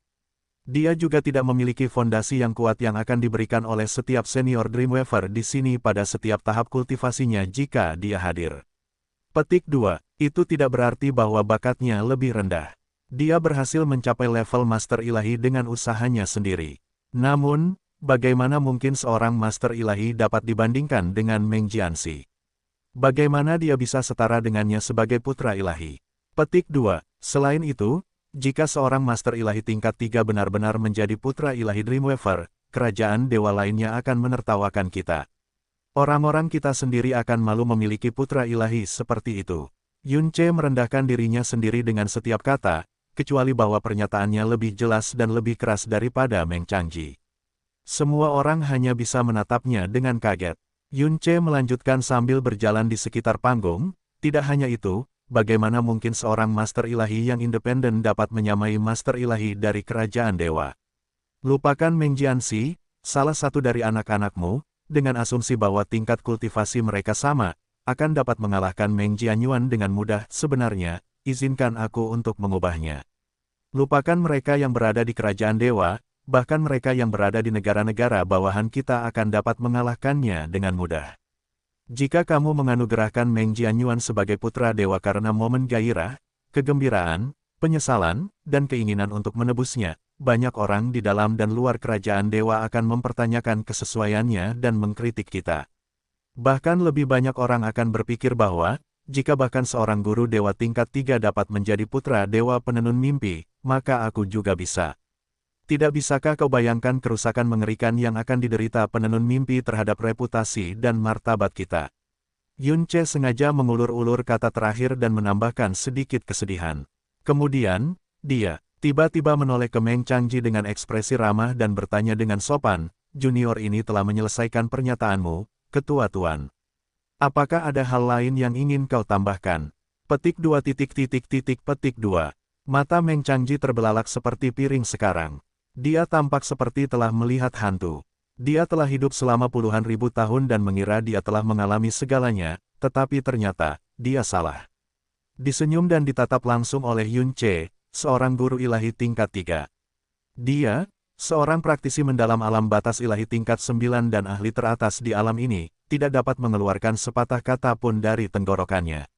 Dia juga tidak memiliki fondasi yang kuat yang akan diberikan oleh setiap senior Dreamweaver di sini pada setiap tahap kultivasinya jika dia hadir. Petik 2. Itu tidak berarti bahwa bakatnya lebih rendah. Dia berhasil mencapai level Master Ilahi dengan usahanya sendiri. Namun, bagaimana mungkin seorang Master Ilahi dapat dibandingkan dengan Meng Jianxi? Bagaimana dia bisa setara dengannya sebagai putra ilahi? Petik 2. Selain itu, jika seorang Master Ilahi tingkat 3 benar-benar menjadi putra ilahi Dreamweaver, kerajaan dewa lainnya akan menertawakan kita. Orang-orang kita sendiri akan malu memiliki putra ilahi seperti itu. Yun Ce merendahkan dirinya sendiri dengan setiap kata, kecuali bahwa pernyataannya lebih jelas dan lebih keras daripada Meng Changji. Semua orang hanya bisa menatapnya dengan kaget. Yun Ce melanjutkan sambil berjalan di sekitar panggung. Tidak hanya itu, bagaimana mungkin seorang Master Ilahi yang independen dapat menyamai Master Ilahi dari kerajaan dewa? Lupakan Meng Jianxi, salah satu dari anak-anakmu, dengan asumsi bahwa tingkat kultivasi mereka sama, akan dapat mengalahkan Meng Jianyuan dengan mudah. Sebenarnya, izinkan aku untuk mengubahnya. Lupakan mereka yang berada di kerajaan dewa, bahkan mereka yang berada di negara-negara bawahan kita akan dapat mengalahkannya dengan mudah. Jika kamu menganugerahkan Meng Jianyuan sebagai putra dewa karena momen gairah, kegembiraan, penyesalan, dan keinginan untuk menebusnya, banyak orang di dalam dan luar kerajaan dewa akan mempertanyakan kesesuaiannya dan mengkritik kita. Bahkan lebih banyak orang akan berpikir bahwa, jika bahkan seorang guru dewa tingkat 3 dapat menjadi putra dewa penenun mimpi, maka aku juga bisa. Tidak bisakah kau bayangkan kerusakan mengerikan yang akan diderita penenun mimpi terhadap reputasi dan martabat kita? Yun Ce sengaja mengulur-ulur kata terakhir dan menambahkan sedikit kesedihan. Kemudian, dia tiba-tiba menoleh ke Meng Changji dengan ekspresi ramah dan bertanya dengan sopan, junior ini telah menyelesaikan pernyataanmu, ketua tuan. Apakah ada hal lain yang ingin kau tambahkan? Petik 2. Petik 2. Mata Meng Changji terbelalak seperti piring sekarang. Dia tampak seperti telah melihat hantu. Dia telah hidup selama puluhan ribu tahun dan mengira dia telah mengalami segalanya, tetapi ternyata, dia salah. Disenyum dan ditatap langsung oleh Yun Ce, seorang guru ilahi tingkat 3. Dia, seorang praktisi mendalam alam batas ilahi tingkat 9 dan ahli teratas di alam ini, tidak dapat mengeluarkan sepatah kata pun dari tenggorokannya.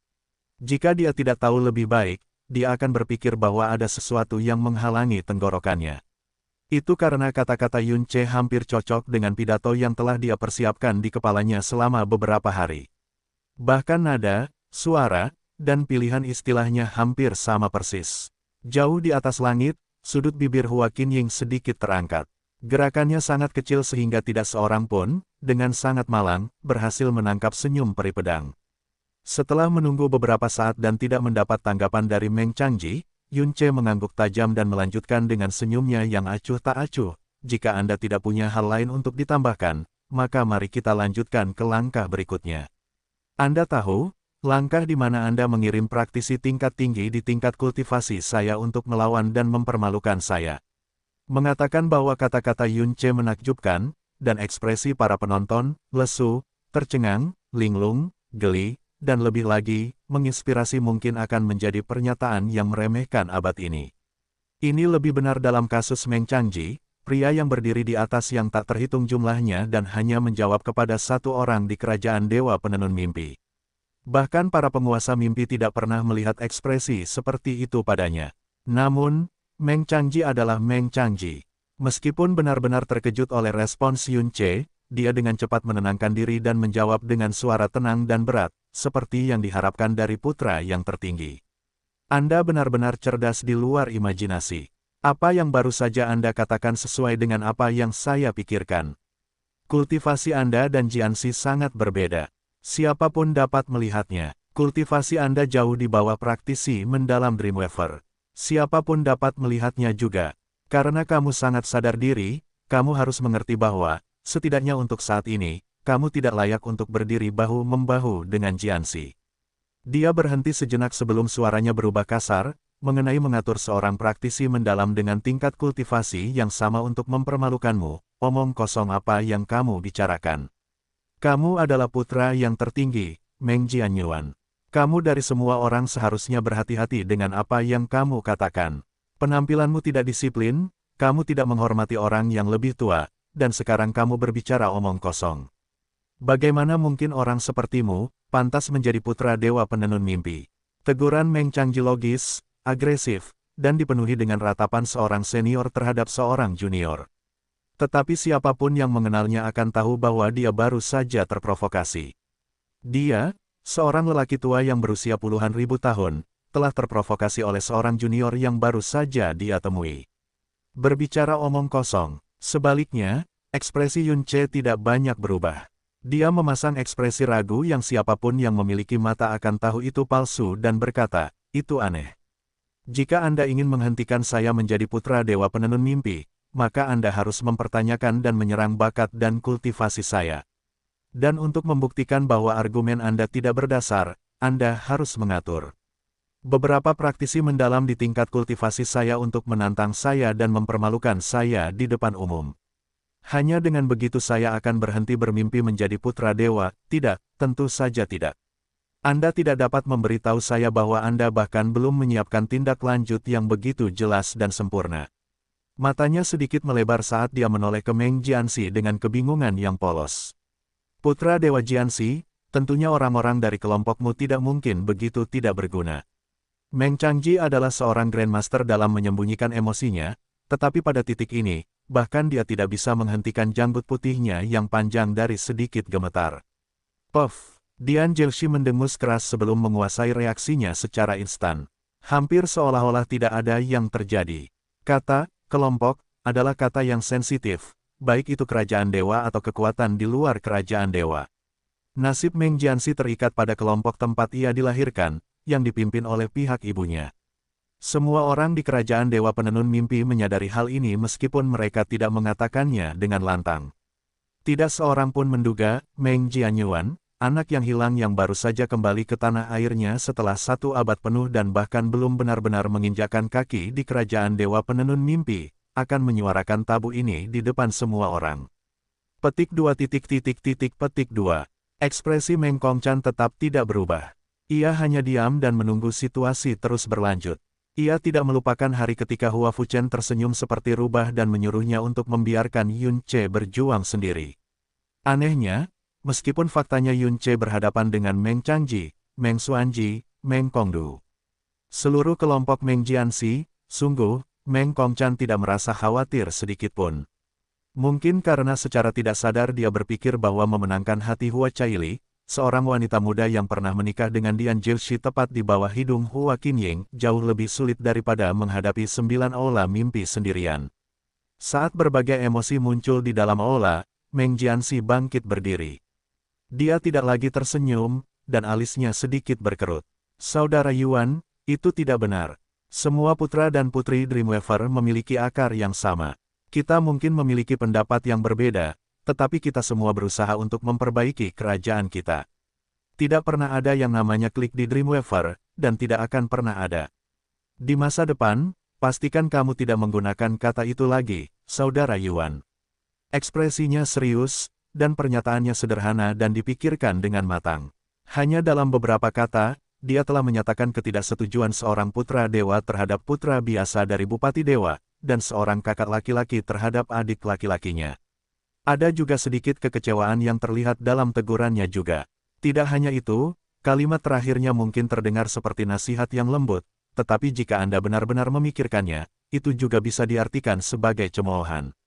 Jika dia tidak tahu lebih baik, dia akan berpikir bahwa ada sesuatu yang menghalangi tenggorokannya. Itu karena kata-kata Yun Ce hampir cocok dengan pidato yang telah dia persiapkan di kepalanya selama beberapa hari. Bahkan nada, suara, dan pilihan istilahnya hampir sama persis. Jauh di atas langit, sudut bibir Hua Qinying sedikit terangkat. Gerakannya sangat kecil sehingga tidak seorang pun, dengan sangat malang, berhasil menangkap senyum peri pedang. Setelah menunggu beberapa saat dan tidak mendapat tanggapan dari Meng Changji, Yun Ce mengangguk tajam dan melanjutkan dengan senyumnya yang acuh tak acuh. Jika Anda tidak punya hal lain untuk ditambahkan, maka mari kita lanjutkan ke langkah berikutnya. Anda tahu, langkah di mana Anda mengirim praktisi tingkat tinggi di tingkat kultivasi saya untuk melawan dan mempermalukan saya. Mengatakan bahwa kata-kata Yun Ce menakjubkan, dan ekspresi para penonton, lesu, tercengang, linglung, geli, dan lebih lagi, menginspirasi mungkin akan menjadi pernyataan yang meremehkan abad ini. Ini lebih benar dalam kasus Meng Changji, pria yang berdiri di atas yang tak terhitung jumlahnya dan hanya menjawab kepada satu orang di kerajaan dewa penenun mimpi. Bahkan para penguasa mimpi tidak pernah melihat ekspresi seperti itu padanya. Namun, Meng Changji adalah Meng Changji. Meskipun benar-benar terkejut oleh respons Yun Ce, dia dengan cepat menenangkan diri dan menjawab dengan suara tenang dan berat, seperti yang diharapkan dari putra yang tertinggi. Anda benar-benar cerdas di luar imajinasi. Apa yang baru saja Anda katakan sesuai dengan apa yang saya pikirkan. Kultivasi Anda dan Jianxi sangat berbeda. Siapapun dapat melihatnya. Kultivasi Anda jauh di bawah praktisi mendalam Dreamweaver. Siapapun dapat melihatnya juga. Karena kamu sangat sadar diri, kamu harus mengerti bahwa, setidaknya untuk saat ini, kamu tidak layak untuk berdiri bahu-membahu dengan Jianxi. Dia berhenti sejenak sebelum suaranya berubah kasar, mengenai mengatur seorang praktisi mendalam dengan tingkat kultivasi yang sama untuk mempermalukanmu, omong kosong apa yang kamu bicarakan. Kamu adalah putra yang tertinggi, Meng Jianyuan. Kamu dari semua orang seharusnya berhati-hati dengan apa yang kamu katakan. Penampilanmu tidak disiplin, kamu tidak menghormati orang yang lebih tua, dan sekarang kamu berbicara omong kosong. Bagaimana mungkin orang sepertimu, pantas menjadi putra dewa penenun mimpi? Teguran Meng Changji logis, agresif, dan dipenuhi dengan ratapan seorang senior terhadap seorang junior. Tetapi siapapun yang mengenalnya akan tahu bahwa dia baru saja terprovokasi. Dia, seorang lelaki tua yang berusia puluhan ribu tahun, telah terprovokasi oleh seorang junior yang baru saja dia temui. Berbicara omong kosong, sebaliknya, ekspresi Yun Ce tidak banyak berubah. Dia memasang ekspresi ragu yang siapapun yang memiliki mata akan tahu itu palsu dan berkata, itu aneh. Jika Anda ingin menghentikan saya menjadi putra dewa penenun mimpi, maka Anda harus mempertanyakan dan menyerang bakat dan kultivasi saya. Dan untuk membuktikan bahwa argumen Anda tidak berdasar, Anda harus mengatur. Beberapa praktisi mendalam di tingkat kultivasi saya untuk menantang saya dan mempermalukan saya di depan umum. Hanya dengan begitu saya akan berhenti bermimpi menjadi putra dewa, tidak, tentu saja tidak. Anda tidak dapat memberitahu saya bahwa Anda bahkan belum menyiapkan tindak lanjut yang begitu jelas dan sempurna. Matanya sedikit melebar saat dia menoleh ke Meng Jianxi dengan kebingungan yang polos. Putra dewa Jianxi, tentunya orang-orang dari kelompokmu tidak mungkin begitu tidak berguna. Meng Changji adalah seorang Grandmaster dalam menyembunyikan emosinya, tetapi pada titik ini, bahkan dia tidak bisa menghentikan janggut putihnya yang panjang dari sedikit gemetar. Puff, Dian Jelshi mendengus keras sebelum menguasai reaksinya secara instan. Hampir seolah-olah tidak ada yang terjadi. Kata, kelompok, adalah kata yang sensitif, baik itu kerajaan dewa atau kekuatan di luar kerajaan dewa. Nasib Meng Jianxi terikat pada kelompok tempat ia dilahirkan, yang dipimpin oleh pihak ibunya. Semua orang di kerajaan Dewa Penenun Mimpi menyadari hal ini meskipun mereka tidak mengatakannya dengan lantang. Tidak seorang pun menduga, Meng Jianyuan, anak yang hilang yang baru saja kembali ke tanah airnya setelah 1 abad penuh dan bahkan belum benar-benar menginjakkan kaki di kerajaan Dewa Penenun Mimpi, akan menyuarakan tabu ini di depan semua orang. Petik 2. Petik 2. Ekspresi Meng Kongchan tetap tidak berubah. Ia hanya diam dan menunggu situasi terus berlanjut. Ia tidak melupakan hari ketika Hua Fuchen tersenyum seperti rubah dan menyuruhnya untuk membiarkan Yun Ce berjuang sendiri. Anehnya, meskipun faktanya Yun Ce berhadapan dengan Meng Changji, Meng Xuanji, Meng Kongdu, seluruh kelompok Meng Jianxi, sungguh, Meng Kongchan tidak merasa khawatir sedikitpun. Mungkin karena secara tidak sadar dia berpikir bahwa memenangkan hati Hua Caili, seorang wanita muda yang pernah menikah dengan Dian Jelshi tepat di bawah hidung Hua Qinying, jauh lebih sulit daripada menghadapi 9 aula mimpi sendirian. Saat berbagai emosi muncul di dalam aula, Meng Jianxi bangkit berdiri. Dia tidak lagi tersenyum, dan alisnya sedikit berkerut. Saudara Yuan, itu tidak benar. Semua putra dan putri Dreamweaver memiliki akar yang sama. Kita mungkin memiliki pendapat yang berbeda, tetapi kita semua berusaha untuk memperbaiki kerajaan kita. Tidak pernah ada yang namanya klik di Dreamweaver, dan tidak akan pernah ada. Di masa depan, pastikan kamu tidak menggunakan kata itu lagi, Saudara Yuan. Ekspresinya serius, dan pernyataannya sederhana dan dipikirkan dengan matang. Hanya dalam beberapa kata, dia telah menyatakan ketidaksetujuan seorang putra dewa terhadap putra biasa dari Bupati Dewa, dan seorang kakak laki-laki terhadap adik laki-lakinya. Ada juga sedikit kekecewaan yang terlihat dalam tegurannya juga. Tidak hanya itu, kalimat terakhirnya mungkin terdengar seperti nasihat yang lembut, tetapi jika Anda benar-benar memikirkannya, itu juga bisa diartikan sebagai cemoohan.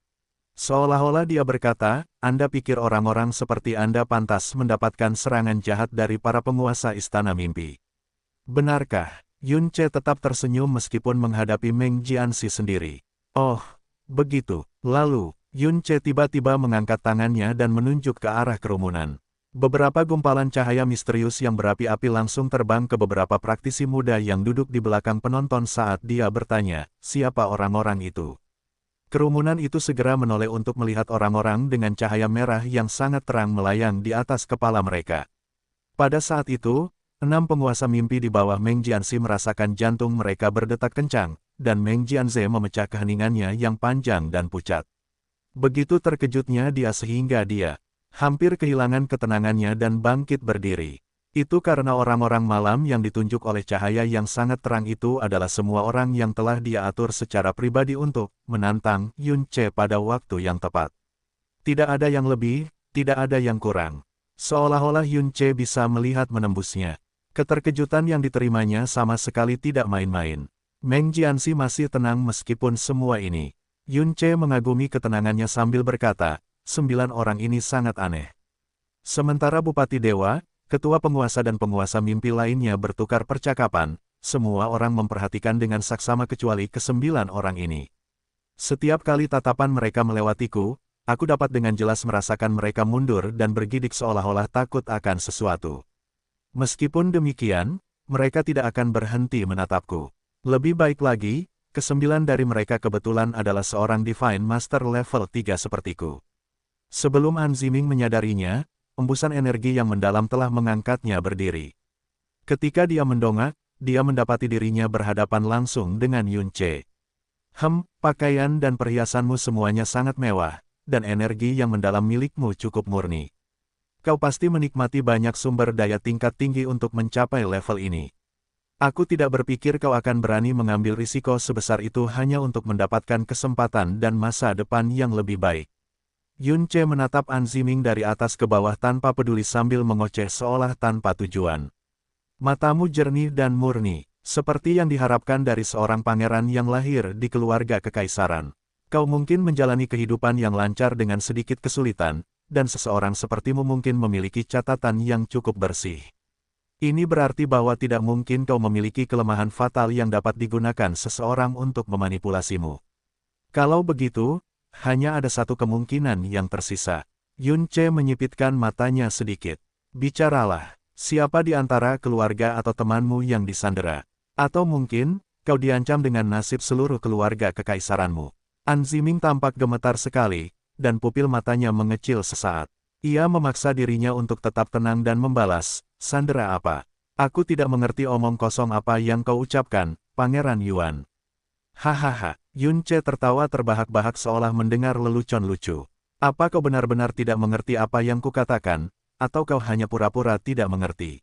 Seolah-olah dia berkata, Anda pikir orang-orang seperti Anda pantas mendapatkan serangan jahat dari para penguasa Istana Mimpi. Benarkah? Yun Ce tetap tersenyum meskipun menghadapi Meng Jianxi sendiri. Oh, begitu. Lalu, Yun Ce tiba-tiba mengangkat tangannya dan menunjuk ke arah kerumunan. Beberapa gumpalan cahaya misterius yang berapi-api langsung terbang ke beberapa praktisi muda yang duduk di belakang penonton saat dia bertanya, siapa orang-orang itu? Kerumunan itu segera menoleh untuk melihat orang-orang dengan cahaya merah yang sangat terang melayang di atas kepala mereka. Pada saat itu, 6 penguasa mimpi di bawah Meng Jianzi merasakan jantung mereka berdetak kencang, dan Meng Jianzi memecah keheningannya yang panjang dan pucat. Begitu terkejutnya dia sehingga dia hampir kehilangan ketenangannya dan bangkit berdiri. Itu karena orang-orang malam yang ditunjuk oleh cahaya yang sangat terang itu adalah semua orang yang telah dia atur secara pribadi untuk menantang Yun Ce pada waktu yang tepat. Tidak ada yang lebih, tidak ada yang kurang. Seolah-olah Yun Ce bisa melihat menembusnya. Keterkejutan yang diterimanya sama sekali tidak main-main. Meng Jianzi masih tenang meskipun semua ini. Yun Ce mengagumi ketenangannya sambil berkata, 9 orang ini sangat aneh. Sementara Bupati Dewa, ketua penguasa dan penguasa mimpi lainnya bertukar percakapan, semua orang memperhatikan dengan saksama kecuali ke-9 orang ini. Setiap kali tatapan mereka melewatiku, aku dapat dengan jelas merasakan mereka mundur dan bergidik seolah-olah takut akan sesuatu. Meskipun demikian, mereka tidak akan berhenti menatapku. Lebih baik lagi, ke-9 dari mereka kebetulan adalah seorang Divine Master level 3 sepertiku. Sebelum An Ziming menyadarinya, embusan energi yang mendalam telah mengangkatnya berdiri. Ketika dia mendongak, dia mendapati dirinya berhadapan langsung dengan Yun Ce. Pakaian dan perhiasanmu semuanya sangat mewah, dan energi yang mendalam milikmu cukup murni. Kau pasti menikmati banyak sumber daya tingkat tinggi untuk mencapai level ini. Aku tidak berpikir kau akan berani mengambil risiko sebesar itu hanya untuk mendapatkan kesempatan dan masa depan yang lebih baik. Yun Ce menatap An Ziming dari atas ke bawah tanpa peduli sambil mengoceh seolah tanpa tujuan. Matamu jernih dan murni, seperti yang diharapkan dari seorang pangeran yang lahir di keluarga kekaisaran. Kau mungkin menjalani kehidupan yang lancar dengan sedikit kesulitan, dan seseorang sepertimu mungkin memiliki catatan yang cukup bersih. Ini berarti bahwa tidak mungkin kau memiliki kelemahan fatal yang dapat digunakan seseorang untuk memanipulasimu. Kalau begitu, hanya ada satu kemungkinan yang tersisa. Yun Ce menyipitkan matanya sedikit. Bicaralah, siapa di antara keluarga atau temanmu yang disandera? Atau mungkin, kau diancam dengan nasib seluruh keluarga kekaisaranmu. An Ziming tampak gemetar sekali, dan pupil matanya mengecil sesaat. Ia memaksa dirinya untuk tetap tenang dan membalas, sandera apa? Aku tidak mengerti omong kosong apa yang kau ucapkan, Pangeran Yuan. Hahaha, Yun Ce tertawa terbahak-bahak seolah mendengar lelucon lucu. Apa kau benar-benar tidak mengerti apa yang kukatakan, atau kau hanya pura-pura tidak mengerti?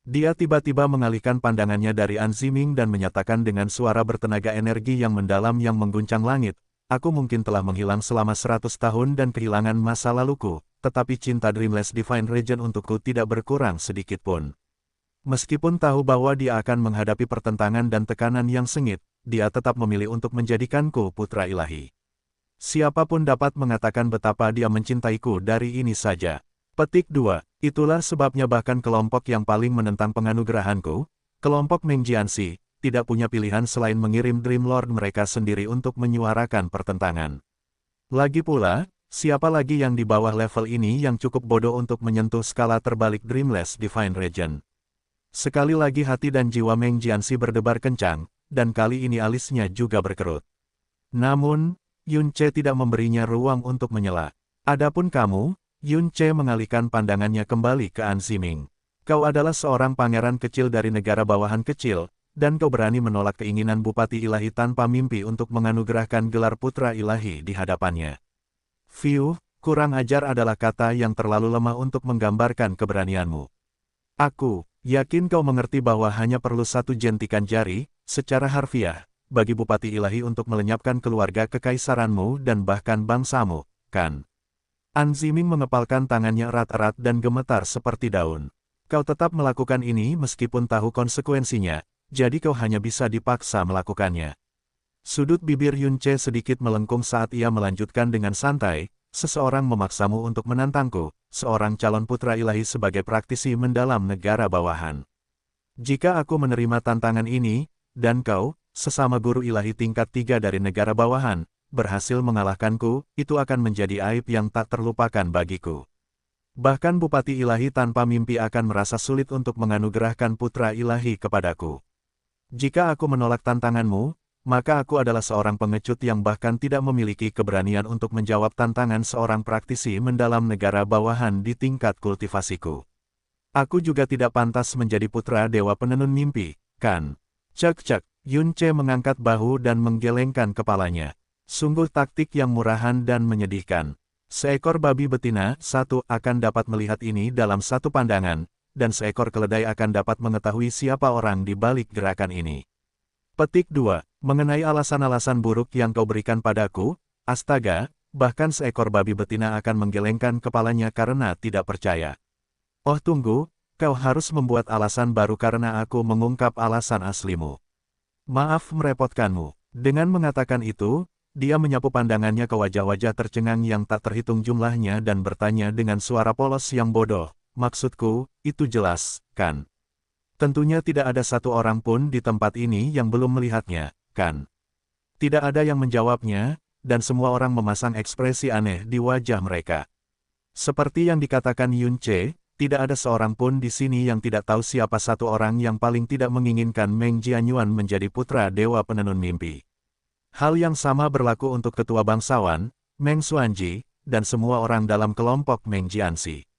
Dia tiba-tiba mengalihkan pandangannya dari An Ziming dan menyatakan dengan suara bertenaga energi yang mendalam yang mengguncang langit, aku mungkin telah menghilang selama 100 tahun dan kehilangan masa laluku, tetapi cinta Dreamless Divine Regent untukku tidak berkurang sedikit pun. Meskipun tahu bahwa dia akan menghadapi pertentangan dan tekanan yang sengit, dia tetap memilih untuk menjadikanku putra ilahi. Siapapun dapat mengatakan betapa dia mencintaiku dari ini saja. Petik 2. Itulah sebabnya bahkan kelompok yang paling menentang penganugerahanku, kelompok Meng Jianzi, tidak punya pilihan selain mengirim Dream Lord mereka sendiri untuk menyuarakan pertentangan. Lagi pula, siapa lagi yang di bawah level ini yang cukup bodoh untuk menyentuh skala terbalik Dreamless Divine Regent? Sekali lagi hati dan jiwa Meng Jianzi berdebar kencang, dan kali ini alisnya juga berkerut. Namun, Yun Ce tidak memberinya ruang untuk menyela. Adapun kamu, Yun Ce mengalihkan pandangannya kembali ke An Ziming. Kau adalah seorang pangeran kecil dari negara bawahan kecil, dan kau berani menolak keinginan Bupati Ilahi tanpa mimpi untuk menganugerahkan gelar Putra Ilahi di hadapannya. Fiu, kurang ajar adalah kata yang terlalu lemah untuk menggambarkan keberanianmu. Aku yakin kau mengerti bahwa hanya perlu satu jentikan jari, secara harfiah, bagi Bupati Ilahi untuk melenyapkan keluarga kekaisaranmu dan bahkan bangsamu, kan? An Ziming mengepalkan tangannya erat-erat dan gemetar seperti daun. Kau tetap melakukan ini meskipun tahu konsekuensinya, jadi kau hanya bisa dipaksa melakukannya. Sudut bibir Yun Ce sedikit melengkung saat ia melanjutkan dengan santai, seseorang memaksamu untuk menantangku, seorang calon putra ilahi sebagai praktisi mendalam negara bawahan. Jika aku menerima tantangan ini, dan kau, sesama guru ilahi tingkat 3 dari negara bawahan, berhasil mengalahkanku, itu akan menjadi aib yang tak terlupakan bagiku. Bahkan Bupati Ilahi tanpa mimpi akan merasa sulit untuk menganugerahkan putra ilahi kepadaku. Jika aku menolak tantanganmu, maka aku adalah seorang pengecut yang bahkan tidak memiliki keberanian untuk menjawab tantangan seorang praktisi mendalam negara bawahan di tingkat kultivasiku. Aku juga tidak pantas menjadi putra dewa penenun mimpi, kan? Cek-cek, Yun Ce mengangkat bahu dan menggelengkan kepalanya. Sungguh taktik yang murahan dan menyedihkan. Seekor babi betina, satu, akan dapat melihat ini dalam satu pandangan, dan seekor keledai akan dapat mengetahui siapa orang di balik gerakan ini. Petik 2. Mengenai alasan-alasan buruk yang kau berikan padaku, astaga, bahkan seekor babi betina akan menggelengkan kepalanya karena tidak percaya. Oh tunggu, kau harus membuat alasan baru karena aku mengungkap alasan aslimu. Maaf merepotkanmu. Dengan mengatakan itu, dia menyapu pandangannya ke wajah-wajah tercengang yang tak terhitung jumlahnya dan bertanya dengan suara polos yang bodoh. Maksudku, itu jelas, kan? Tentunya tidak ada satu orang pun di tempat ini yang belum melihatnya, kan? Tidak ada yang menjawabnya, dan semua orang memasang ekspresi aneh di wajah mereka. Seperti yang dikatakan Yun Ce, tidak ada seorang pun di sini yang tidak tahu siapa satu orang yang paling tidak menginginkan Meng Jianyuan menjadi putra dewa penenun mimpi. Hal yang sama berlaku untuk ketua bangsawan, Meng Xuanji, dan semua orang dalam kelompok Meng Jianxi.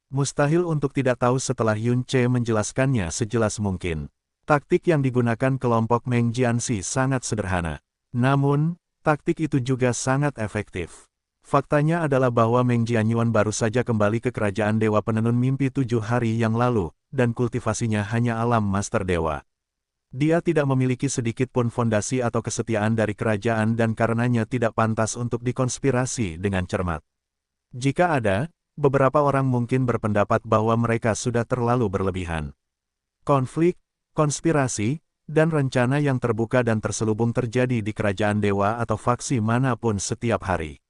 Mustahil untuk tidak tahu setelah Yun Ce menjelaskannya sejelas mungkin. Taktik yang digunakan kelompok Meng Jianxi sangat sederhana. Namun, taktik itu juga sangat efektif. Faktanya adalah bahwa Meng Jianyuan baru saja kembali ke kerajaan Dewa Penenun Mimpi 7 hari yang lalu, dan kultivasinya hanya alam Master Dewa. Dia tidak memiliki sedikit pun fondasi atau kesetiaan dari kerajaan dan karenanya tidak pantas untuk dikonspirasi dengan cermat. Jika ada, beberapa orang mungkin berpendapat bahwa mereka sudah terlalu berlebihan. Konflik, konspirasi, dan rencana yang terbuka dan terselubung terjadi di kerajaan dewa atau faksi manapun setiap hari.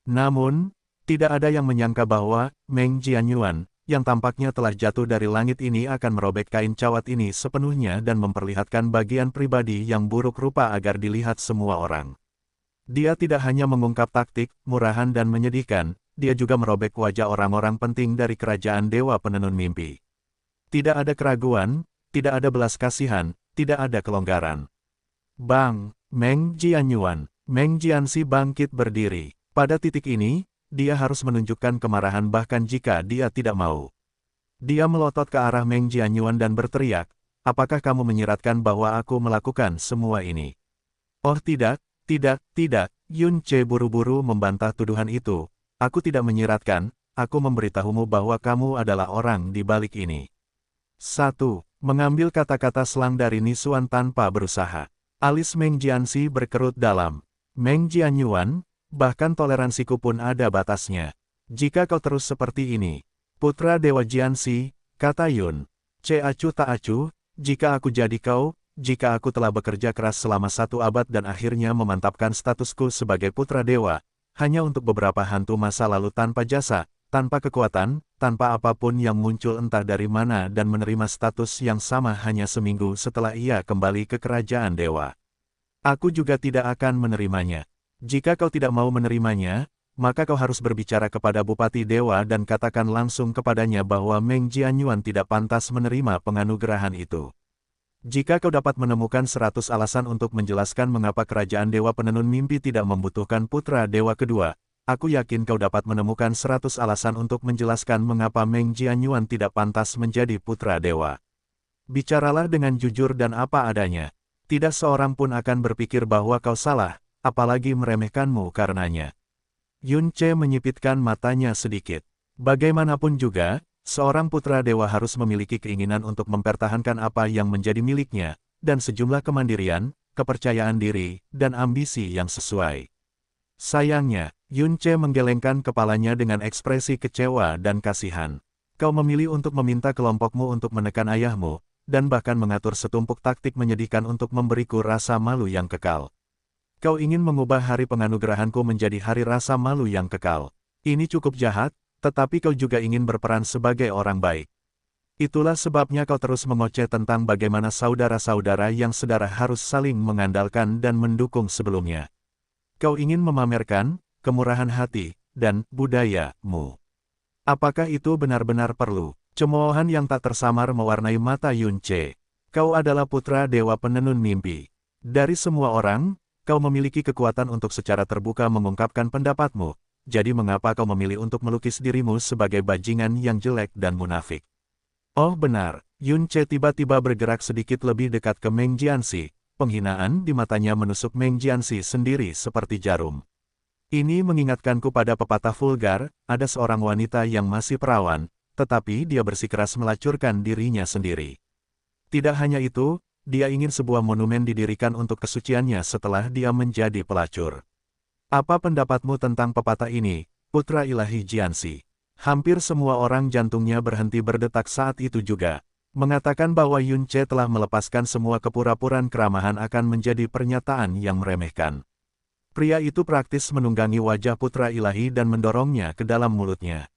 Namun, tidak ada yang menyangka bahwa Meng Jianyuan, yang tampaknya telah jatuh dari langit ini akan merobek kain cawat ini sepenuhnya dan memperlihatkan bagian pribadi yang buruk rupa agar dilihat semua orang. Dia tidak hanya mengungkap taktik, murahan dan menyedihkan, dia juga merobek wajah orang-orang penting dari kerajaan Dewa Penenun Mimpi. Tidak ada keraguan, tidak ada belas kasihan, tidak ada kelonggaran. Bang, Meng Jianyuan, Meng Jianxi bangkit berdiri. Pada titik ini, dia harus menunjukkan kemarahan bahkan jika dia tidak mau. Dia melotot ke arah Meng Jianyuan dan berteriak, apakah kamu menyiratkan bahwa aku melakukan semua ini? Oh tidak, tidak, Yun Ce buru-buru membantah tuduhan itu. Aku tidak menyiratkan, aku memberitahumu bahwa kamu adalah orang di balik ini. 1. Mengambil kata-kata selang dari Nisuan tanpa berusaha. Alis Meng Jianxi berkerut dalam. Meng Jianyuan, bahkan toleransiku pun ada batasnya. Jika kau terus seperti ini, putra Dewa Jianxi, kata Yun Ce acuh tak acuh, jika aku jadi kau, jika aku telah bekerja keras selama 1 abad dan akhirnya memantapkan statusku sebagai putra dewa, hanya untuk beberapa hantu masa lalu tanpa jasa, tanpa kekuatan, tanpa apapun yang muncul entah dari mana dan menerima status yang sama hanya seminggu setelah ia kembali ke kerajaan dewa. Aku juga tidak akan menerimanya. Jika kau tidak mau menerimanya, maka kau harus berbicara kepada Bupati Dewa dan katakan langsung kepadanya bahwa Meng Jianyuan tidak pantas menerima penganugerahan itu. Jika kau dapat menemukan 100 alasan untuk menjelaskan mengapa kerajaan Dewa Penenun Mimpi tidak membutuhkan putra dewa kedua, aku yakin kau dapat menemukan 100 alasan untuk menjelaskan mengapa Meng Jianyuan tidak pantas menjadi putra dewa. Bicaralah dengan jujur dan apa adanya. Tidak seorang pun akan berpikir bahwa kau salah, apalagi meremehkanmu karenanya. Yun Ce menyipitkan matanya sedikit. Bagaimanapun juga, seorang putra dewa harus memiliki keinginan untuk mempertahankan apa yang menjadi miliknya, dan sejumlah kemandirian, kepercayaan diri, dan ambisi yang sesuai. Sayangnya, Yun Ce menggelengkan kepalanya dengan ekspresi kecewa dan kasihan. Kau memilih untuk meminta kelompokmu untuk menekan ayahmu, dan bahkan mengatur setumpuk taktik menyedihkan untuk memberiku rasa malu yang kekal. Kau ingin mengubah hari penganugerahanku menjadi hari rasa malu yang kekal. Ini cukup jahat, tetapi kau juga ingin berperan sebagai orang baik. Itulah sebabnya kau terus mengoceh tentang bagaimana saudara-saudara yang sedara harus saling mengandalkan dan mendukung sebelumnya. Kau ingin memamerkan kemurahan hati dan budayamu. Apakah itu benar-benar perlu? Cemoohan yang tak tersamar mewarnai mata Yun Ce. Kau adalah putra Dewa Penenun Mimpi. Dari semua orang, kau memiliki kekuatan untuk secara terbuka mengungkapkan pendapatmu, jadi mengapa kau memilih untuk melukis dirimu sebagai bajingan yang jelek dan munafik? Oh benar, Yun Ce tiba-tiba bergerak sedikit lebih dekat ke Meng Jianxi, penghinaan di matanya menusuk Meng Jianxi sendiri seperti jarum. Ini mengingatkanku pada pepatah vulgar, ada seorang wanita yang masih perawan, tetapi dia bersikeras melacurkan dirinya sendiri. Tidak hanya itu, dia ingin sebuah monumen didirikan untuk kesuciannya setelah dia menjadi pelacur. Apa pendapatmu tentang pepatah ini, Putra Ilahi Jianxi? Hampir semua orang jantungnya berhenti berdetak saat itu juga. Mengatakan bahwa Yun Ce telah melepaskan semua kepura-puraan keramahan akan menjadi pernyataan yang meremehkan. Pria itu praktis menunggangi wajah Putra Ilahi dan mendorongnya ke dalam mulutnya.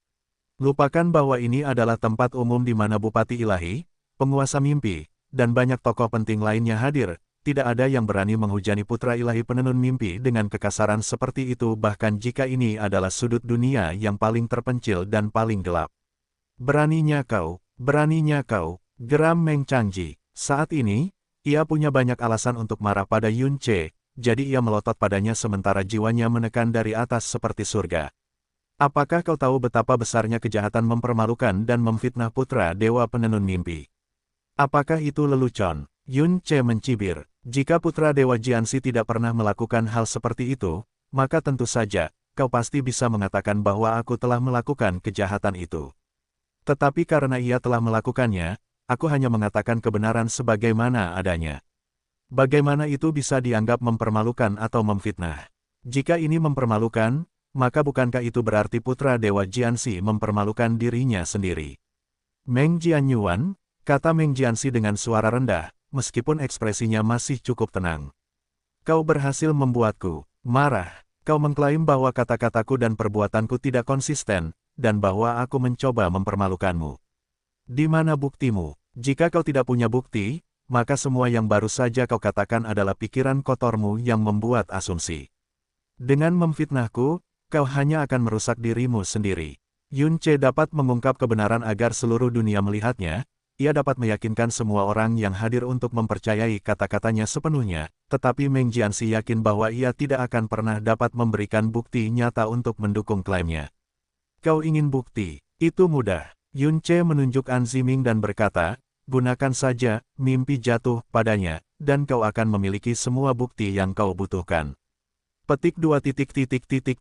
Lupakan bahwa ini adalah tempat umum di mana Bupati Ilahi, penguasa mimpi, dan banyak tokoh penting lainnya hadir. Tidak ada yang berani menghujani Putra Ilahi penenun mimpi dengan kekasaran seperti itu bahkan jika ini adalah sudut dunia yang paling terpencil dan paling gelap. Beraninya kau, geram Meng Changji. Saat ini, ia punya banyak alasan untuk marah pada Yun Ce. Jadi ia melotot padanya sementara jiwanya menekan dari atas seperti surga. Apakah kau tahu betapa besarnya kejahatan mempermalukan dan memfitnah putra dewa penenun mimpi? Apakah itu lelucon? Yun Ce mencibir. Jika putra dewa Jianxi tidak pernah melakukan hal seperti itu, maka tentu saja, kau pasti bisa mengatakan bahwa aku telah melakukan kejahatan itu. Tetapi karena ia telah melakukannya, aku hanya mengatakan kebenaran sebagaimana adanya. Bagaimana itu bisa dianggap mempermalukan atau memfitnah? Jika ini mempermalukan, maka bukankah itu berarti putra dewa Jianxi mempermalukan dirinya sendiri? Meng Jianyuan, kata Meng Jianxi dengan suara rendah, meskipun ekspresinya masih cukup tenang. Kau berhasil membuatku marah. Kau mengklaim bahwa kata-kataku dan perbuatanku tidak konsisten, dan bahwa aku mencoba mempermalukanmu. Di mana buktimu? Jika kau tidak punya bukti, maka semua yang baru saja kau katakan adalah pikiran kotormu yang membuat asumsi. Dengan memfitnahku, kau hanya akan merusak dirimu sendiri. Yun Ce dapat mengungkap kebenaran agar seluruh dunia melihatnya, ia dapat meyakinkan semua orang yang hadir untuk mempercayai kata-katanya sepenuhnya, tetapi Meng Jianxi yakin bahwa ia tidak akan pernah dapat memberikan bukti nyata untuk mendukung klaimnya. Kau ingin bukti? Itu mudah. Yun Ce menunjuk An Ziming dan berkata, gunakan saja, mimpi jatuh padanya, dan kau akan memiliki semua bukti yang kau butuhkan. Petik 2.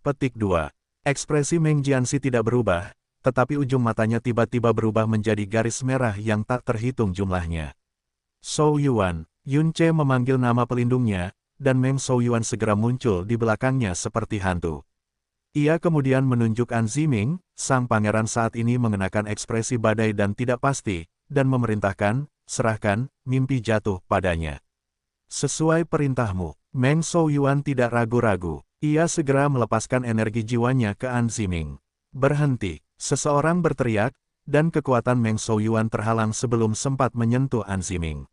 Petik 2. Ekspresi Meng Jianxi tidak berubah, tetapi ujung matanya tiba-tiba berubah menjadi garis merah yang tak terhitung jumlahnya. Shou Yuan, Yun Ce memanggil nama pelindungnya, dan Meng Shou Yuan segera muncul di belakangnya seperti hantu. Ia kemudian menunjuk An Ziming, sang pangeran saat ini mengenakan ekspresi badai dan tidak pasti, dan memerintahkan, serahkan, mimpi jatuh padanya. Sesuai perintahmu, Meng Shou Yuan tidak ragu-ragu. Ia segera melepaskan energi jiwanya ke An Ziming. Berhenti, seseorang berteriak, dan kekuatan Meng Shou Yuan terhalang sebelum sempat menyentuh An Ziming.